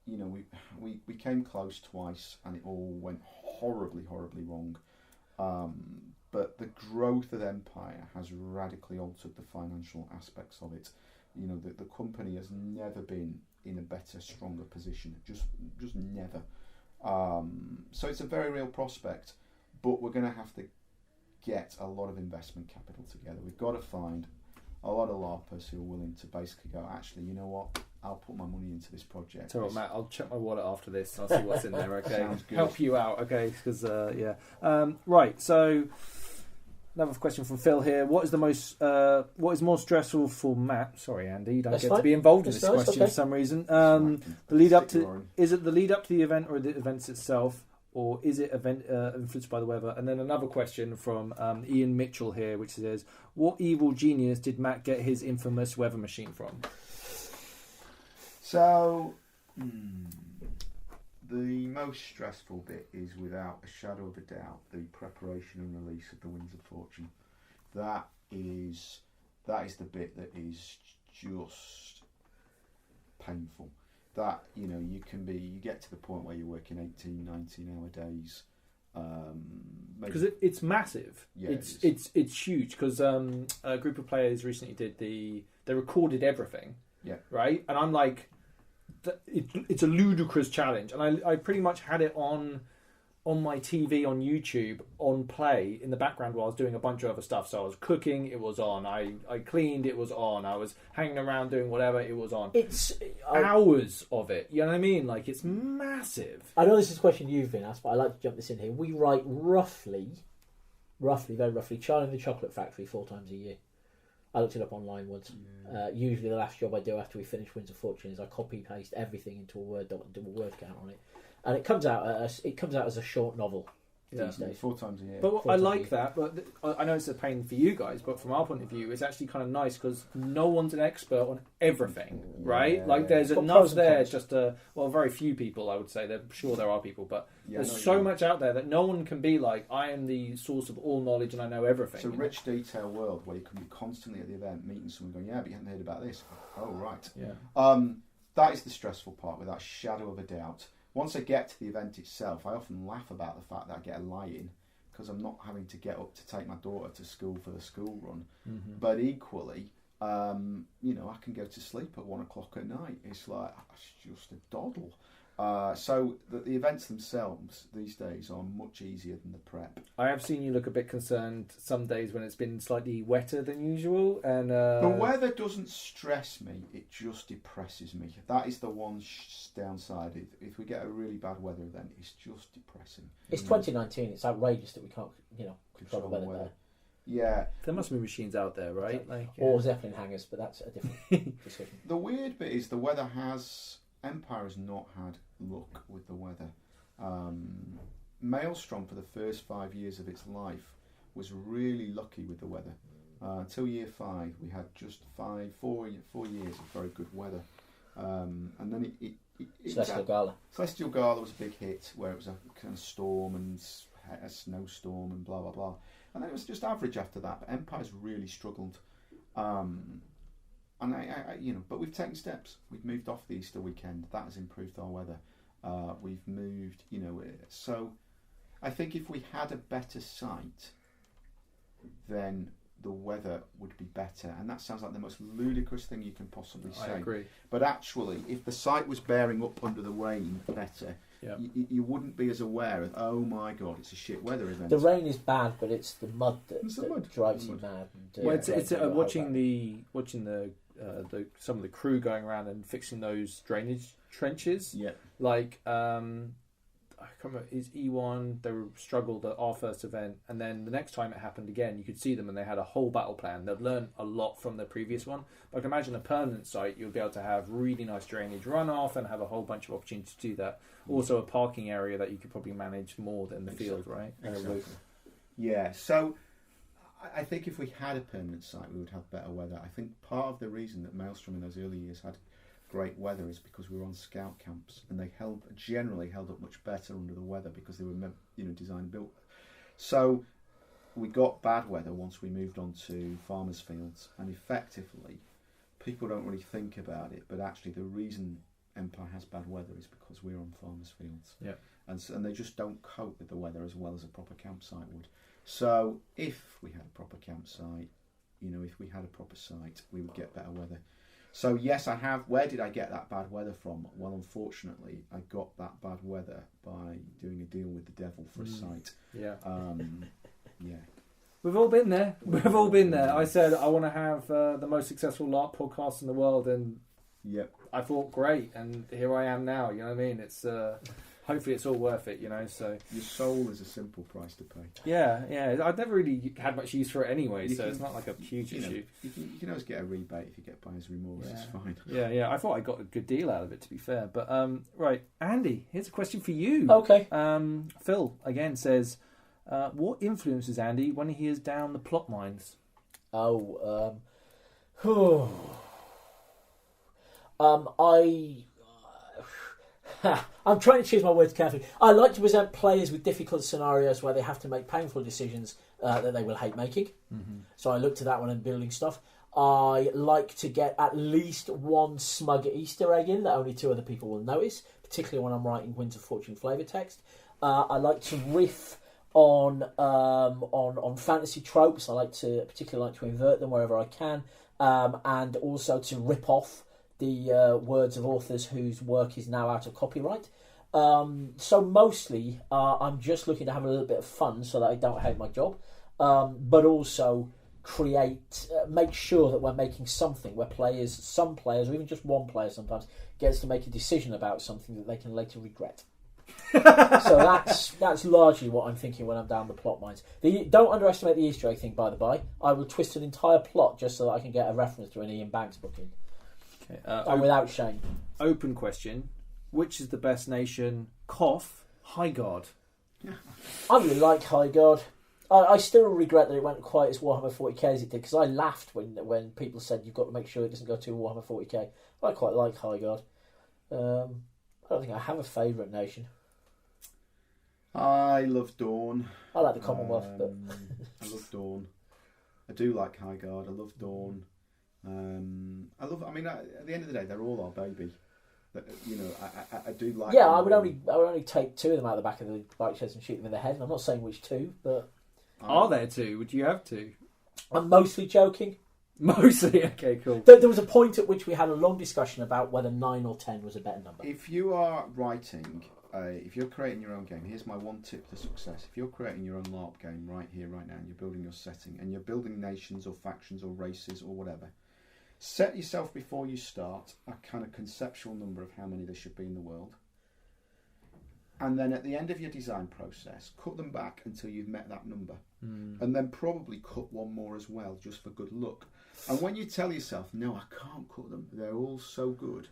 We came close twice, and it all went horribly wrong. But the growth of Empire has radically altered the financial aspects of it. The company has never been in a better, stronger position. Just never. So it's a very real prospect, but we're going to have to get a lot of investment capital together. We've got to find a lot of LARPers who are willing to basically go, actually, you know what? I'll put my money into this project. So, Matt, I'll check my wallet after this. I'll see what's in there. Okay, Sounds good. Help you out. Okay, because right. So, another question from Phil here. What is more stressful for Matt? Sorry, Andy, you don't get to be involved in this question for some reason. Is it the lead up to the event, or the events itself, or is it event influenced by the weather? And then another question from Ian Mitchell here, which says, what evil genius did Matt get his infamous weather machine from? So, the most stressful bit is, without a shadow of a doubt, the preparation and release of the Winds of Fortune. That is the bit that is just painful. That, you get to the point where you're working 18, 19-hour days. Because it's massive. Yeah, it's huge. Because a group of players recently they recorded everything. Yeah. Right, and I'm like, it's a ludicrous challenge, and I pretty much had it on my TV on YouTube on play in the background while I was doing a bunch of other stuff. So I was cooking, it was on. I cleaned, it was on. I was hanging around doing whatever, it was on. It's hours of it. You know what I mean? Like, it's massive. I know this is a question you've been asked, but I'd like to jump this in here. We write roughly, very roughly, Charlie and the Chocolate Factory 4 times a year. I looked it up online once. Usually the last job I do after we finish Winds of Fortune is I copy paste everything into a Word doc and do a word count on it, and it comes out as a short novel. these days. 4 times a year. But Four I times a like year. that. But I know it's a pain for you guys. But from our point of view, it's actually kind of nice because no one's an expert on everything, right? Yeah, like there's Got enough pros and there. cons. Just very few people, I would say. I'm sure there are people, but Yeah, I know there's what so you mean. much out there that no one can be like, I am the source of all knowledge and I know everything. It's a you know? rich, detailed world where you can be constantly at the event meeting someone going, yeah, but you haven't heard about this. Oh, right. Yeah. That is the stressful part, without a shadow of a doubt. Once I get to the event itself, I often laugh about the fact that I get a lie-in because I'm not having to get up to take my daughter to school for the school run. Mm-hmm. But equally, I can go to sleep at 1 o'clock at night. It's like, it's just a doddle. So the events themselves these days are much easier than the prep. I have seen you look a bit concerned some days when it's been slightly wetter than usual, and The weather doesn't stress me; it just depresses me. That is the one downside. If we get a really bad weather event, it's just depressing. It's 2019. It's outrageous that we can't, control the weather there. Yeah. There must be machines out there, right? Like, Or Zeppelin hangers, but that's a different decision. The weird bit is the weather Empire has not had luck with the weather. Maelstrom, for the first 5 years of its life, was really lucky with the weather. Until year 5, we had just 4 years of very good weather. And then Celestial Gala. Celestial Gala was a big hit, where it was a kind of storm and a snowstorm and blah, blah, blah. And then it was just average after that, but Empire's really struggled. And but we've taken steps. We've moved off the Easter weekend. That has improved our weather. We've moved, so I think if we had a better site, then the weather would be better. And that sounds like the most ludicrous thing you can possibly say. I agree. But actually, if the site was bearing up under the rain better, Yep. you wouldn't be as aware of, oh my God, it's a shit weather event. The rain is bad, but it's the mud It's the that mud. drives The you mud. mad. Well, it's Yeah, watching the some of the crew going around and fixing those drainage trenches. Yeah. Like I can't remember, is E1 they struggled at our first event, and then the next time it happened again, you could see them and they had a whole battle plan. They'd learned a lot from the previous one. But I can imagine a permanent site, you'll be able to have really nice drainage runoff and have a whole bunch of opportunities to do that. Also a parking area that you could probably manage more than the field, right? Exactly. Yeah, so I think if we had a permanent site, we would have better weather. I think part of the reason that Maelstrom in those early years had great weather is because we were on scout camps, and they generally held up much better under the weather because they were designed and built. So we got bad weather once we moved on to farmers' fields, and effectively people don't really think about it, but actually the reason Empire has bad weather is because we're on farmers' fields. Yeah. And they just don't cope with the weather as well as a proper campsite would. So if we had a proper campsite, if we had a proper site, we would get better weather. So yes, I have. Where did I get that bad weather from? Well, unfortunately, I got that bad weather by doing a deal with the devil for a site. Yeah. Yeah. We've all been there. We've all been there. I said I want to have the most successful LARP podcast in the world, and Yep. I thought great, and here I am now. You know what I mean? It's hopefully it's all worth it. So Your soul is a simple price to pay. yeah. I've never really had much use for it anyway, You so can- it's not like a huge issue. You can always get a rebate if you get buyer's remorse. It's fine. Yeah. I thought I got a good deal out of it, to be fair. But right, Andy, here's a question for you. Okay. Phil again says, what influences Andy when he is down the plot mines? I'm trying to choose my words carefully. I like to present players with difficult scenarios where they have to make painful decisions that they will hate making. Mm-hmm. So I look to that when I'm building stuff. I like to get at least one smug Easter egg in that only 2 other people will notice, particularly when I'm writing Winds of Fortune flavour text. I like to riff on fantasy tropes. I particularly like to invert them wherever I can, and also to rip off the words of authors whose work is now out of copyright. So mostly I'm just looking to have a little bit of fun so that I don't hate my job, but also make sure that we're making something where some players, or even just one player sometimes, gets to make a decision about something that they can later regret. So that's largely what I'm thinking when I'm down the plot mines. Don't underestimate the Easter egg thing, by the by. I will twist an entire plot just so that I can get a reference to an Ian Banks booking. Okay, and without shame. Open question: which is the best nation? Highguard. I really like Highguard. I still regret that it went quite as Warhammer 40k as it did, because I laughed when people said you've got to make sure it doesn't go to Warhammer 40k. I quite like Highguard. I don't think I have a favourite nation. I love Dawn. I like the Commonwealth, but I love Dawn. I do like Highguard. I love Dawn. I mean, at the end of the day, they're all our baby. You know, I do like. Yeah, I would only take 2 of them out of the back of the bike sheds and shoot them in the head. And I'm not saying which 2, but are there 2? Would you have 2? I'm mostly joking. Mostly, okay, cool. There was a point at which we had a long discussion about whether 9 or 10 was a better number. If you are writing, if you're creating your own game, here's my one tip to success. If you're creating your own LARP game right here, right now, and you're building your setting, and you're building nations or factions or races or whatever, set yourself before you start a kind of conceptual number of how many there should be in the world. And then at the end of your design process, cut them back until you've met that number. And then probably cut one more as well, just for good luck. And when you tell yourself, no, I can't cut them, they're all so good,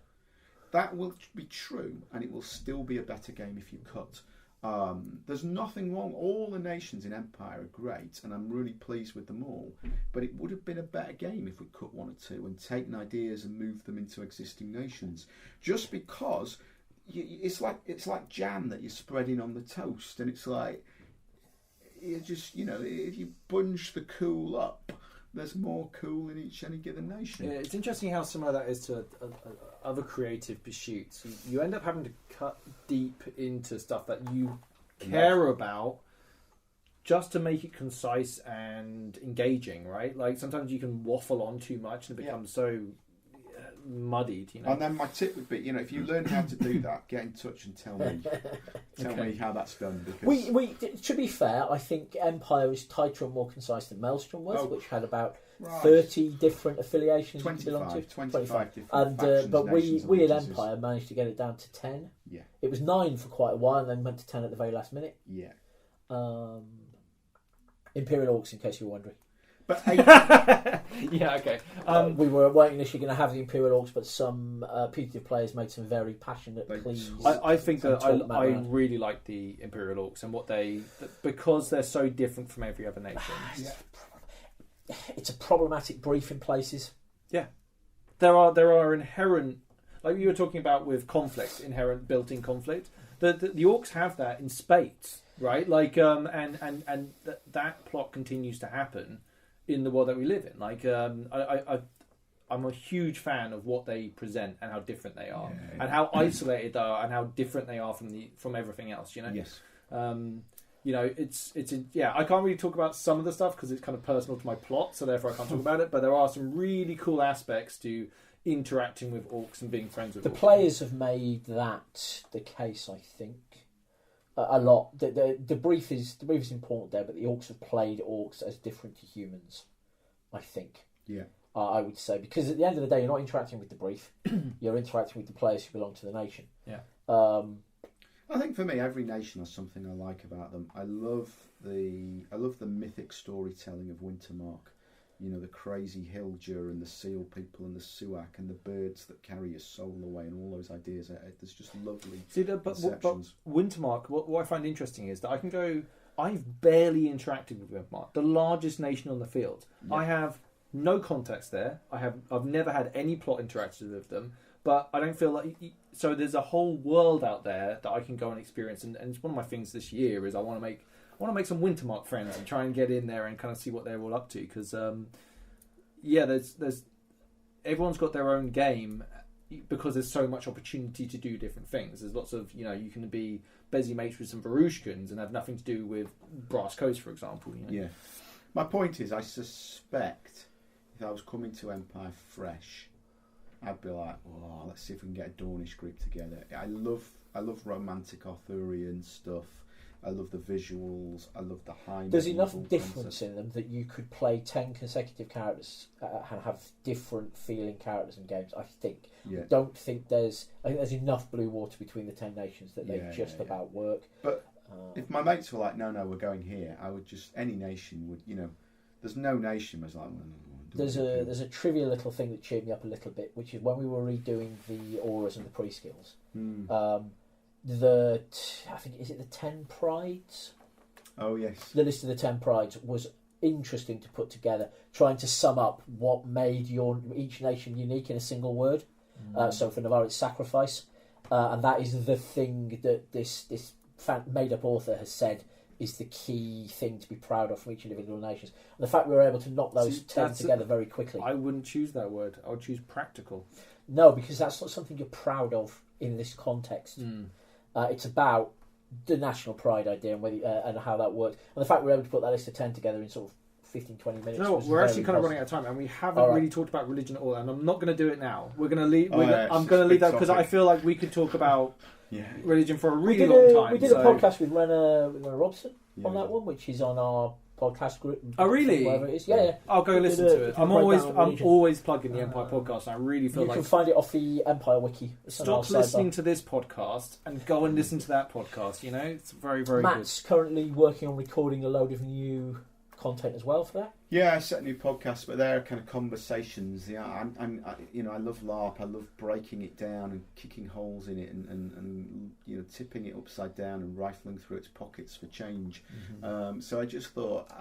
that will be true, and it will still be a better game if you cut. There's nothing wrong. All the nations in Empire are great, and I'm really pleased with them all. But it would have been a better game if we cut 1 or 2 and taken ideas and moved them into existing nations. Just because it's like jam that you're spreading on the toast, and it's like you just, you know, if you bunch the cool up, there's more cool in any given nation. Yeah, it's interesting how similar that is to other creative pursuits. You end up having to cut deep into stuff that you care about just to make it concise and engaging, right? Like sometimes you can waffle on too much and it becomes so muddied, you know. And then my tip would be, you know, if you learn how to do that, get in touch and tell me how that's done. Because we to be fair, I think Empire is tighter and more concise than Maelstrom was, which had about 30 different affiliations you could belong to. 25 different and factions, but we at allegiances. Empire managed to get it down to 10. Yeah. It was 9 for quite a while, and then went to 10 at the very last minute. Yeah. Imperial Orcs, in case you were wondering. But yeah, okay. We were waiting initially going to have the Imperial Orcs, but some putative players made some very passionate pleas. I think that I really like the Imperial Orcs and what because they're so different from every other nation. It's a problematic brief in places. Yeah, there are inherent, like you were talking about with conflict, inherent built-in conflict. The Orcs have that in spades, right? Like and that plot continues to happen in the world that we live in. Like I'm a huge fan of what they present and how different they are, and how isolated they are, and how different they are from everything else. You know. Yes. You know, I can't really talk about some of the stuff because it's kind of personal to my plot, so therefore I can't talk about it. But there are some really cool aspects to interacting with orcs and being friends with the orcs. Players have made that the case, I think, a lot. The brief is important there, but the orcs have played orcs as different to humans, I think. Yeah. I would say, because at the end of the day, you're not interacting with the brief; you're interacting with the players who belong to the nation. Yeah. I think for me, every nation has something I like about them. I love the mythic storytelling of Wintermark. You know, the crazy Hilger and the seal people and the Suak and the birds that carry your soul away and all those ideas. There's just lovely but Wintermark, what I find interesting is that I've barely interacted with Wintermark, the largest nation on the field. Yeah. I have no context there. I've never had any plot interactions with them, but I don't feel like... So there's a whole world out there that I can go and experience, and it's one of my things this year is I want to make some Wintermark friends and try and get in there and kind of see what they're all up to, because there's everyone's got their own game because there's so much opportunity to do different things. There's lots of, you know, you can be busy mates with some Varushkans and have nothing to do with Brass Coast, for example. You know? Yeah. My point is, I suspect if I was coming to Empire fresh, I'd be like, oh, let's see if we can get a Dornish group together. I love romantic Arthurian stuff. I love the visuals. I love the high. There's enough difference in them that you could play 10 consecutive characters and have different feeling characters in games. I think. Yeah. I think there's enough blue water between the 10 nations that they about work. But if my mates were like, no, we're going here, I would just, any nation would, you know, there's no nation was like. There's a trivial little thing that cheered me up a little bit, which is when we were redoing the auras and the pre-skills. I think, is it the 10 Prides? Oh yes. The list of the 10 Prides was interesting to put together, trying to sum up what made each nation unique in a single word. So for Navarre, it's sacrifice, and that is the thing that this made-up author has said is the key thing to be proud of from each individual nation. And the fact we were able to knock those 10 together very quickly. I wouldn't choose that word. I would choose practical. No, because that's not something you're proud of in this context. It's about the national pride idea and whether, and how that worked. And the fact we were able to put that list of 10 together in sort of 15, 20 minutes. No, we're actually kind of running out of time, and we haven't really talked about religion at all. And I'm not going to do it now. We're going to leave. I'm going to leave that because I feel like we could talk about religion for a really long time. We did a podcast with Renner Robson on that one, which is on our podcast group. Oh, really? Wherever it is. Yeah. I'll go listen to it. I'm always plugging the Empire podcast. And I really feel like you can find it off the Empire wiki. Stop listening to this podcast and go and listen to that podcast. You know, it's very, very good. Matt's currently working on recording a load of new content as well for that. Yeah, I set a new podcast, but they're kind of conversations. Yeah, I love LARP. I love breaking it down and kicking holes in it and tipping it upside down and rifling through its pockets for change. So I just thought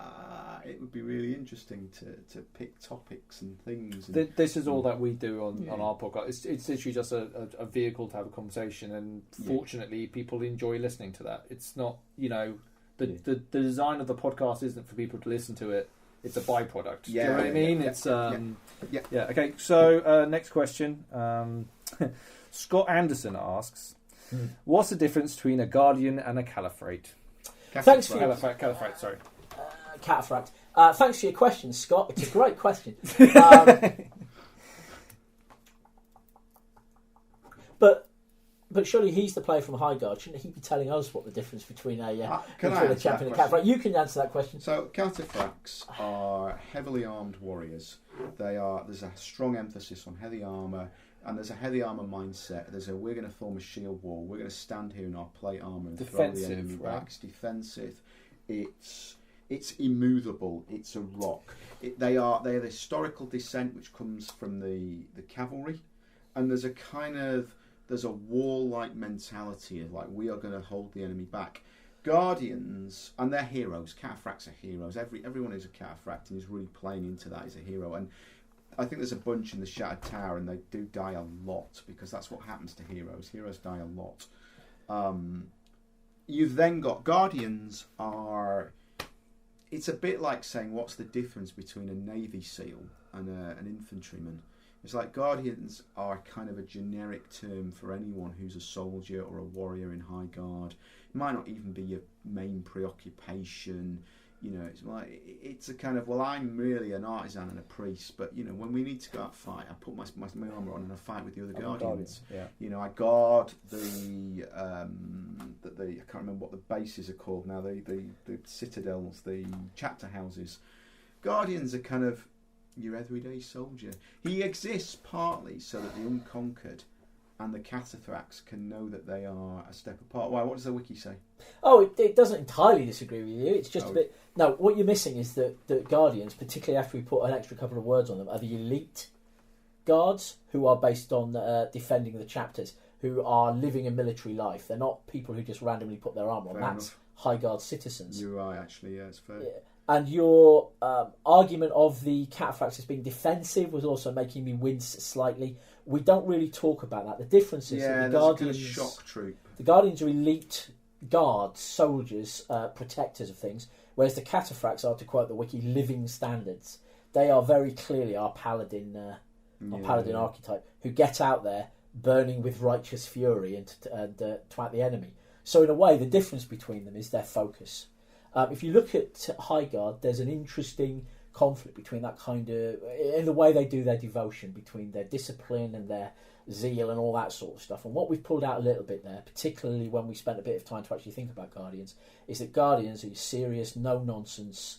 it would be really interesting to pick topics and things. And, this is all that we do on our podcast. It's literally just a vehicle to have a conversation, and fortunately, people enjoy listening to that. It's not, the design of the podcast isn't for people to listen to it. It's a byproduct. Do you know what I mean? It's Okay. So next question. Scott Anderson asks, "What's the difference between a guardian and a caliphate?" Thanks for Caliphate. Sorry. Cataphract. Thanks for your question, Scott. It's a great question. But surely he's the player from Highguard. Shouldn't he be telling us what the difference between a champion and a cataphract? You can answer that question. So cataphracts are heavily armed warriors. There's a strong emphasis on heavy armour, and there's a heavy armour mindset. We're going to form a shield wall. We're going to stand here in our plate armour and throw the enemy back. It's defensive. It's immovable. It's a rock. They have the historical descent which comes from the cavalry, and there's a wall-like mentality of like, we are going to hold the enemy back. Guardians, and they're heroes. Cataphracts are heroes. Everyone who's a cataphract and is really playing into that is a hero. And I think there's a bunch in the Shattered Tower, and they do die a lot because that's what happens to heroes. Heroes die a lot. You've then got Guardians are... It's a bit like saying, what's the difference between a Navy SEAL and an infantryman? It's like Guardians are kind of a generic term for anyone who's a soldier or a warrior in Highguard. It might not even be your main preoccupation. It's a kind of, well, I'm really an artisan and a priest, but when we need to go out and fight, I put my armour on and I fight with the other Guardians. I guard the I can't remember what the bases are called now. The citadels, the chapter houses. Guardians are kind of your everyday soldier. He exists partly so that the unconquered and the cataphracts can know that they are a step apart. Why? What does the wiki say? Oh, it doesn't entirely disagree with you. It's just a bit... No, what you're missing is that the Guardians, particularly after we put an extra couple of words on them, are the elite guards who are based on defending the chapters, who are living a military life. They're not people who just randomly put their armour on. That's Highguard citizens. You're right, actually. Yeah, it's fair. Yeah. And your argument of the cataphracts as being defensive was also making me wince slightly. We don't really talk about that. The difference is that the Guardians, kind of shock troop. The Guardians are elite guards, soldiers, protectors of things, whereas the cataphracts are, to quote the wiki, living standards. They are very clearly our paladin archetype, who get out there burning with righteous fury and twat the enemy. So in a way, the difference between them is their focus. If you look at Highguard, there's an interesting conflict between that kind of... in the way they do their devotion, between their discipline and their zeal and all that sort of stuff. And what we've pulled out a little bit there, particularly when we spent a bit of time to actually think about Guardians, is that Guardians are serious, no-nonsense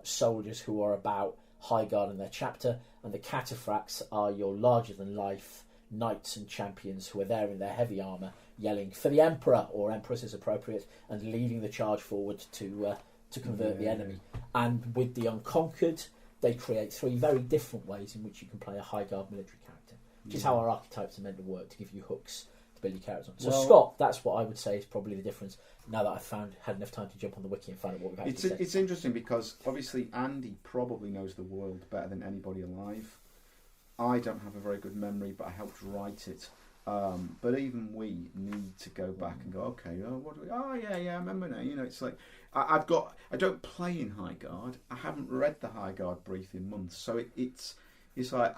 soldiers who are about Highguard and their chapter, and the cataphracts are your larger-than-life knights and champions who are there in their heavy armour, yelling for the Emperor, or Empress as appropriate, and leading the charge forward to convert the enemy. And with the Unconquered, they create three very different ways in which you can play a Highguard military character, which is how our archetypes are meant to work, to give you hooks, build your characters on. So Well- Scott, that's what I would say is probably the difference. Now that I've had enough time to jump on the wiki and find out what we've actually said. It's interesting because obviously Andy probably knows the world better than anybody alive. I don't have a very good memory, but I helped write it. But even we need to go back and go, okay, what do we? Oh yeah, I remember now. You know, it's like I don't play in High Guard. I haven't read the High Guard brief in months, so it's like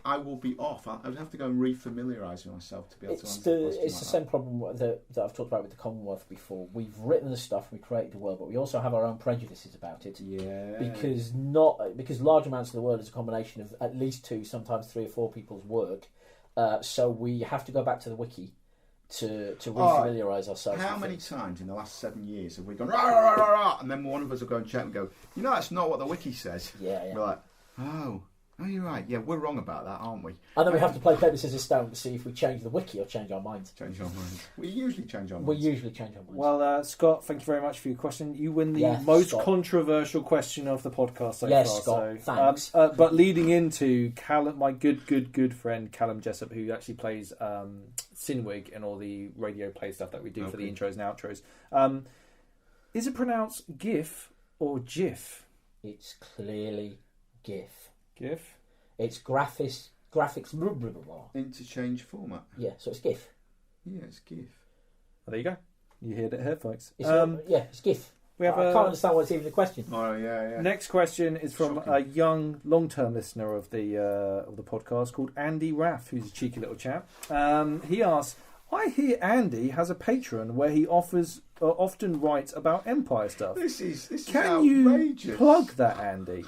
I will be off. I would have to go and refamiliarise myself to be able to answer a question It's the same problem that I've talked about with the Commonwealth before. We've written the stuff, we created the world, but we also have our own prejudices about it. Yeah. Because large amounts of the world is a combination of at least 2, sometimes 3 or 4 people's work. So we have to go back to the wiki to refamiliarise ourselves. How many times in the last 7 years have we gone rah, rah, rah, rah, and then one of us will go and check and go, you know, that's not what the wiki says. Yeah. We're like, oh, you're right. Yeah, we're wrong about that, aren't we? And then we have to play paper, scissors, stone to see if we change the wiki or change our minds. Change our minds. We usually change our minds. We usually change our minds. Well, Scott, thank you very much for your question. You win the Yes, most Scott. controversial question of the podcast so Yes, far. Scott, So, thanks. but leading into Callum, my good friend Callum Jessup, who actually plays Sinwig and all the radio play stuff that we do for the intros and outros. Is it pronounced GIF or GIF? It's clearly GIF. GIF? It's graphics. Blah, blah, blah, blah. Interchange format. Yeah, so it's GIF. Yeah, it's GIF. There you go. You heard it here, folks. It's it's GIF. We have I can't understand why it's even a question. Oh yeah. Next question is from Shocking. a young, long-term listener of the podcast called Andy Raff, who's a cheeky little chap. He asks, I hear Andy has a Patreon where he often writes about Empire stuff. This is Can you outrageous. plug that, Andy?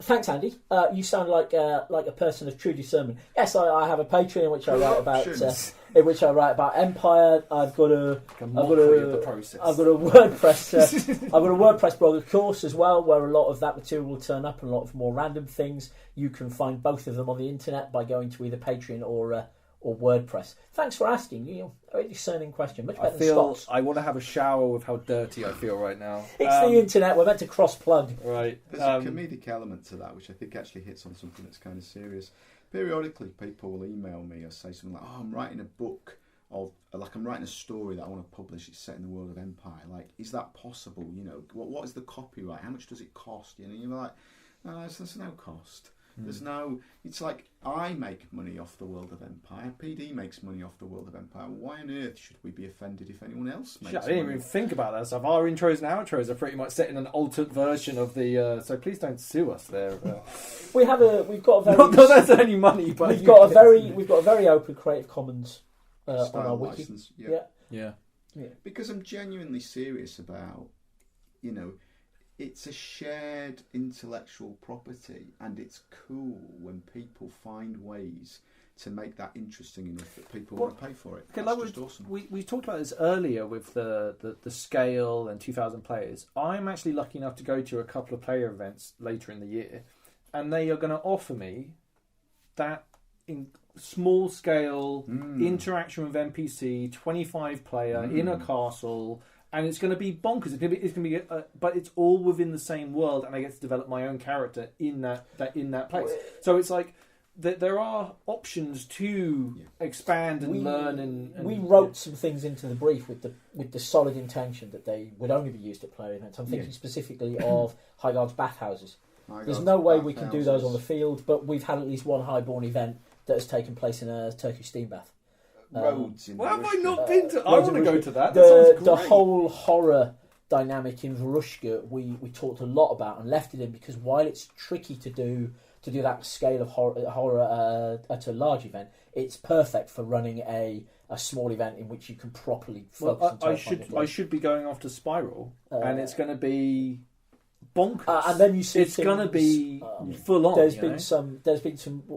Thanks, Andy. You sound like a person of true discernment. Yes, I have a Patreon in which I write about Empire. I've got a WordPress blog, of course, as well, where a lot of that material will turn up and a lot of more random things. You can find both of them on the internet by going to either Patreon or WordPress. Thanks for asking. A very discerning question. Much better than Scott's. I want to have a shower with how dirty I feel right now. It's the internet. We're meant to cross-plug. Right. There's a comedic element to that, which I think actually hits on something that's kind of serious. Periodically, people will email me or say something like, "Oh, I'm writing a book I'm writing a story that I want to publish. It's set in the world of Empire. Like, is that possible? You know, what is the copyright? How much does it cost? You know, you're like, no, there's no cost." There's no. It's like I make money off the world of Empire. PD makes money off the world of Empire. Why on earth should we be offended if anyone else makes I didn't money? even think about that stuff. Our intros and outros are pretty much set in an altered version of the. So please don't sue us there. We've got a very. Not that there's any money, but we've got a very open Creative Commons on our Style wiki. license. Yeah. Because I'm genuinely serious about, you know, it's a shared intellectual property, and it's cool when people find ways to make that interesting enough that people want to pay for it. Okay, That's just awesome. We talked about this earlier with the scale and 2,000 players. I'm actually lucky enough to go to a couple of player events later in the year, and they are going to offer me that in small scale interaction with NPC, 25 player in a castle. And it's going to be bonkers. It's going to be, but it's all within the same world, and I get to develop my own character in that place. So it's like there are options to expand and learn. And we wrote some things into the brief with the solid intention that they would only be used at player events. I'm thinking specifically of High Guard's bathhouses. There's no way we can do those on the field, but we've had at least one highborn event that has taken place in a Turkish steam bath. Roads in Well, have I Rushka. not been to? I want to go to that. The whole horror dynamic in Varushka we talked a lot about and left it in because while it's tricky to do that scale of horror at a large event, it's perfect for running a small event in which you can properly focus. I should be going off to Spiral, and it's going to be bonkers. And then you see it's going to be full on. There's been some.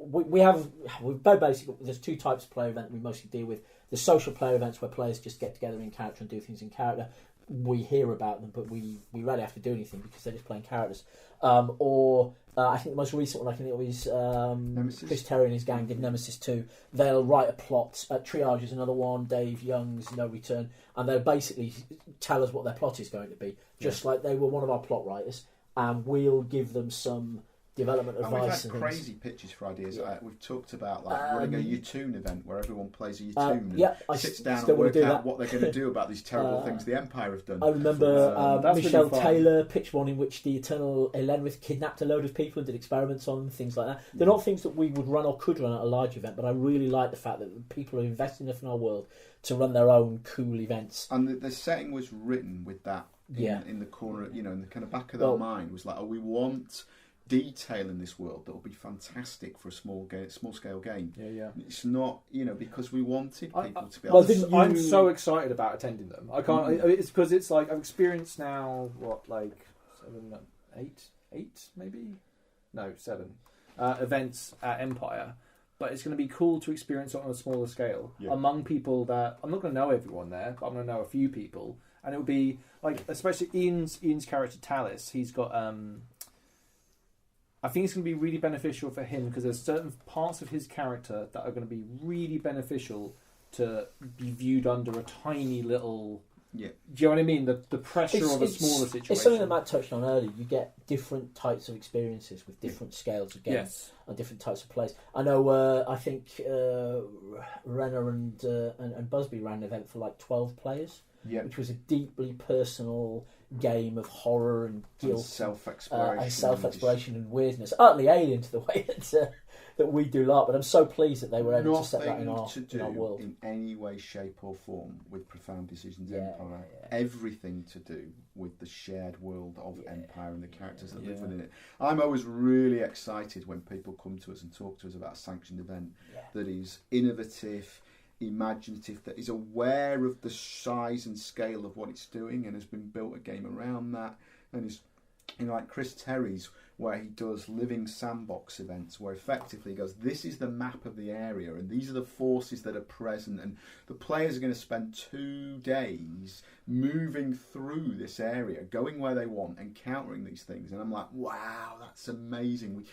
We've basically there's two types of player event we mostly deal with. The social player events where players just get together in character and do things in character. We hear about them, but we rarely have to do anything because they're just playing characters. I think the most recent one was Chris Terry and his gang did Nemesis 2. They'll write a plot. Triage is another one. Dave Young's No Return, and they'll basically tell us what their plot is going to be, just like they were one of our plot writers, and we'll give them some development And advice we've and had things. crazy pitches for ideas. We've talked about like running a Utoon event where everyone plays a Utoon and I sits down still and wanna work do out that. what they're going to do about these terrible things the Empire have done. I remember That's Michelle really fun. Taylor pitched one in which the Eternal Elenrith kidnapped a load of people and did experiments on them, things like that. They're not things that we would run or could run at a large event, but I really like the fact that people are investing enough in our world to run their own cool events. And the setting was written with that in the corner, in the kind of back of their mind was like, we want detail in this world that will be fantastic for a small scale game. Yeah. It's not, because we wanted people to be able to... I'm so excited about attending them. I can't. It's because it's like I've experienced now like 7 events at Empire, but it's going to be cool to experience it on a smaller scale among people that I'm not going to know everyone there, but I'm going to know a few people, and it'll be like, especially Ian's character Talis. He's got I think it's going to be really beneficial for him because there's certain parts of his character that are going to be really beneficial to be viewed under a tiny little... Yeah. Do you know what I mean? The pressure of a smaller situation. It's something that Matt touched on earlier. You get different types of experiences with different scales of games and different types of plays. I know. I think Renner and Busby ran an event for like 12 players, which was a deeply personal game of horror and guilt, and self-exploration and weirdness, utterly alien to the way that we do LARP. But I'm so pleased that they were able to set that in our world. In any way, shape, or form with Profound Decisions Empire. Everything to do with the shared world of Empire and the characters that live within it. I'm always really excited when people come to us and talk to us about a sanctioned event that is innovative, imaginative, that is aware of the size and scale of what it's doing and has been built a game around that, and is like Chris Terry's, where he does living sandbox events where effectively he goes, this is the map of the area and these are the forces that are present, and the players are going to spend 2 days moving through this area, going where they want, encountering these things. And I'm like, wow, that's amazing.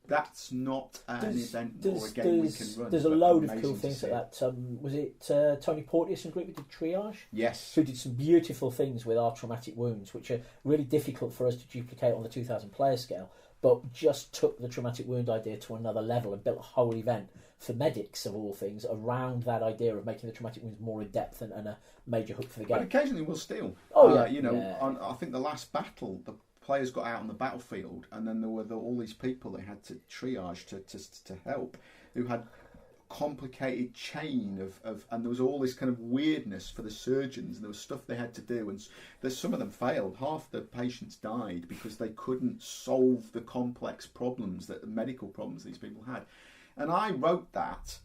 That's not an event or a game we can run. There's a load of cool things like that. Was it Tony Porteous and group who did Triage? Yes. Who did some beautiful things with our traumatic wounds, which are really difficult for us to duplicate on the 2,000 player scale, but just took the traumatic wound idea to another level and built a whole event for medics, of all things, around that idea of making the traumatic wounds more in depth and a major hook for the game. But occasionally we'll steal. I think the last battle, the players got out on the battlefield, and then there were all these people they had to triage to help, who had complicated chain of and there was all this kind of weirdness for the surgeons, and there was stuff they had to do, and some of them failed. Half the patients died because they couldn't solve the complex problems, the medical problems these people had. And I wrote that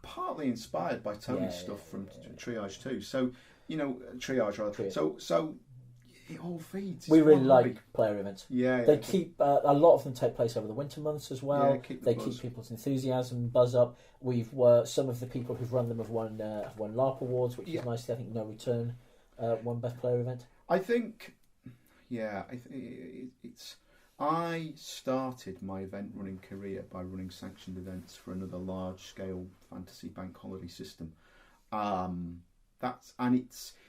partly inspired by Tony's stuff from Triage too. So Triage rather. So it all feeds. We really like player events. They keep a lot of them take place over the winter months as well. Keep people's enthusiasm buzz up. We've some of the people who've run them have won LARP awards, which is nice. I think No Return won best player event. I think, I started my event running career by running sanctioned events for another large scale fantasy bank holiday system.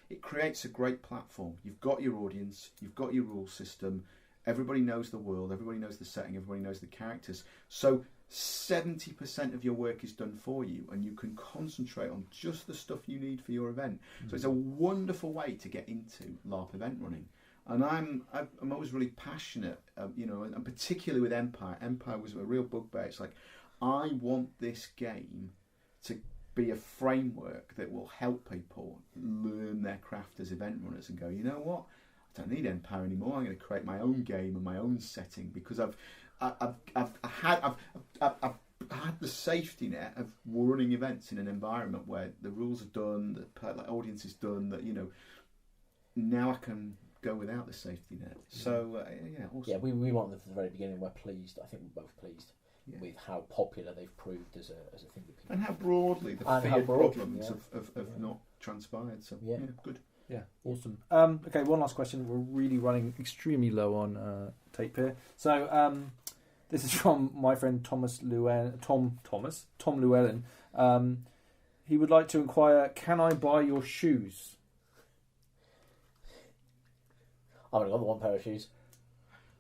It creates a great platform. You've got your audience, you've got your rule system, everybody knows the world, everybody knows the setting, everybody knows the characters. So 70% of your work is done for you, and you can concentrate on just the stuff you need for your event. So it's a wonderful way to get into LARP event running. And I'm always really passionate, and particularly with Empire. Empire was a real bugbear. It's like, I want this game to be a framework that will help people learn their craft as event runners and go, you know what, I don't need Empire anymore. I'm going to create my own game and my own setting, because I've had the safety net of running events in an environment where the rules are done, the audience is done, that now I can go without the safety net. So awesome. Yeah, we want them from the very beginning. We're pleased. I think we're both pleased with how popular they've proved as a thing that people, and how broadly the feared problems have not transpired. So good. Yeah, awesome. Okay, one last question. We're really running extremely low on tape here. So this is from my friend Tom Llewellyn. He would like to inquire, can I buy your shoes? I've only got the one pair of shoes.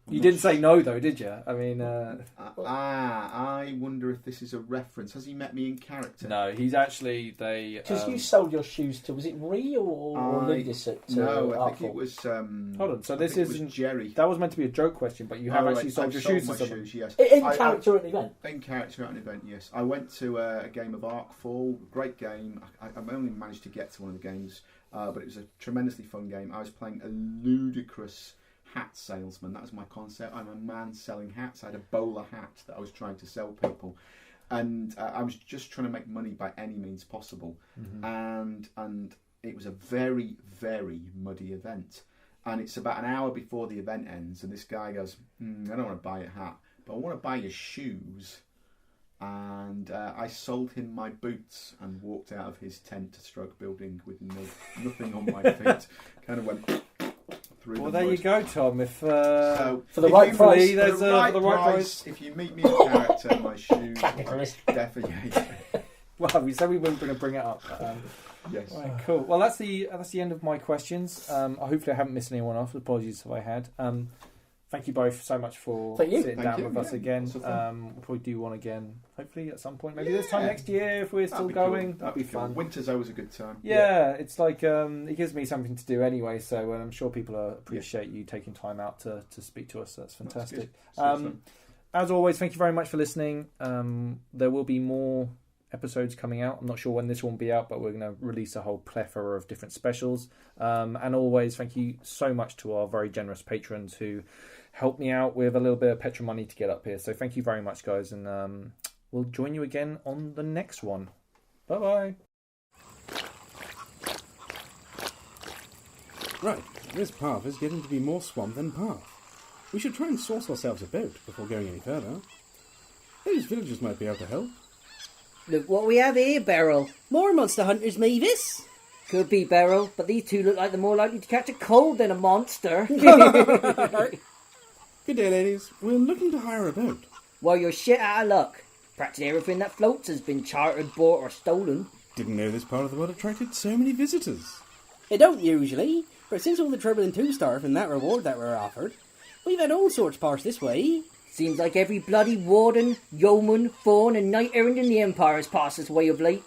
You didn't say no, though, did you? I mean... I wonder if this is a reference. Has he met me in character? No, he's actually... Because you sold your shoes to... Was it Ree or Lindis at No, I think Artful? it was... Hold on, so this isn't... Jerry. That was meant to be a joke question, but you have actually sold your shoes to someone. Shoes, yes. In character at an event? In character at an event, yes. I went to a game of Arkfall, great game. I only managed to get to one of the games, but it was a tremendously fun game. I was playing a ludicrous hat salesman. That was my concept. I'm a man selling hats. I had a bowler hat that I was trying to sell people, and I was just trying to make money by any means possible. And it was a very, very muddy event. And it's about an hour before the event ends, and this guy goes, I don't want to buy a hat, but I want to buy your shoes. And I sold him my boots and walked out of his tent to Stroke Building with nothing on my feet. Kind of went through. Well, there you go, Tom. If so for the right price, there's for the right price. If you meet me in character, my shoes definitely. Well, we said we weren't going to bring it up. Yes. Right, cool. Well, that's the end of my questions. Hopefully, I haven't missed anyone off. Apologies if I had. Thank you both so much for sitting down with us again. We'll probably do one again, hopefully at some point. Maybe this time next year if we're still going. Cool. That'd be fun. Winter's always a good time. Yeah, it's like it gives me something to do anyway. So I'm sure people appreciate you taking time out to speak to us. That's fantastic. As always, thank you very much for listening. There will be more episodes coming out. I'm not sure when this one will be out, but we're going to release a whole plethora of different specials. And always, thank you so much to our very generous patrons who help me out with a little bit of petrol money to get up here. So thank you very much, guys, and we'll join you again on the next one. Bye-bye. Right, this path is getting to be more swamp than path. We should try and source ourselves a boat before going any further. Those villagers might be able to help. Look what we have here, Beryl. More monster hunters, Mavis. Could be, Beryl, but these two look like they're more likely to catch a cold than a monster. Good day, ladies. We're looking to hire a boat. Well, you're shit out of luck. Practically everything that floats has been chartered, bought or stolen. Didn't know this part of the world attracted so many visitors. They don't usually, but since all the trouble in Two-Star and that reward that we're offered, we've had all sorts pass this way. Seems like every bloody warden, yeoman, fawn and knight errant in the Empire has passed this way of late.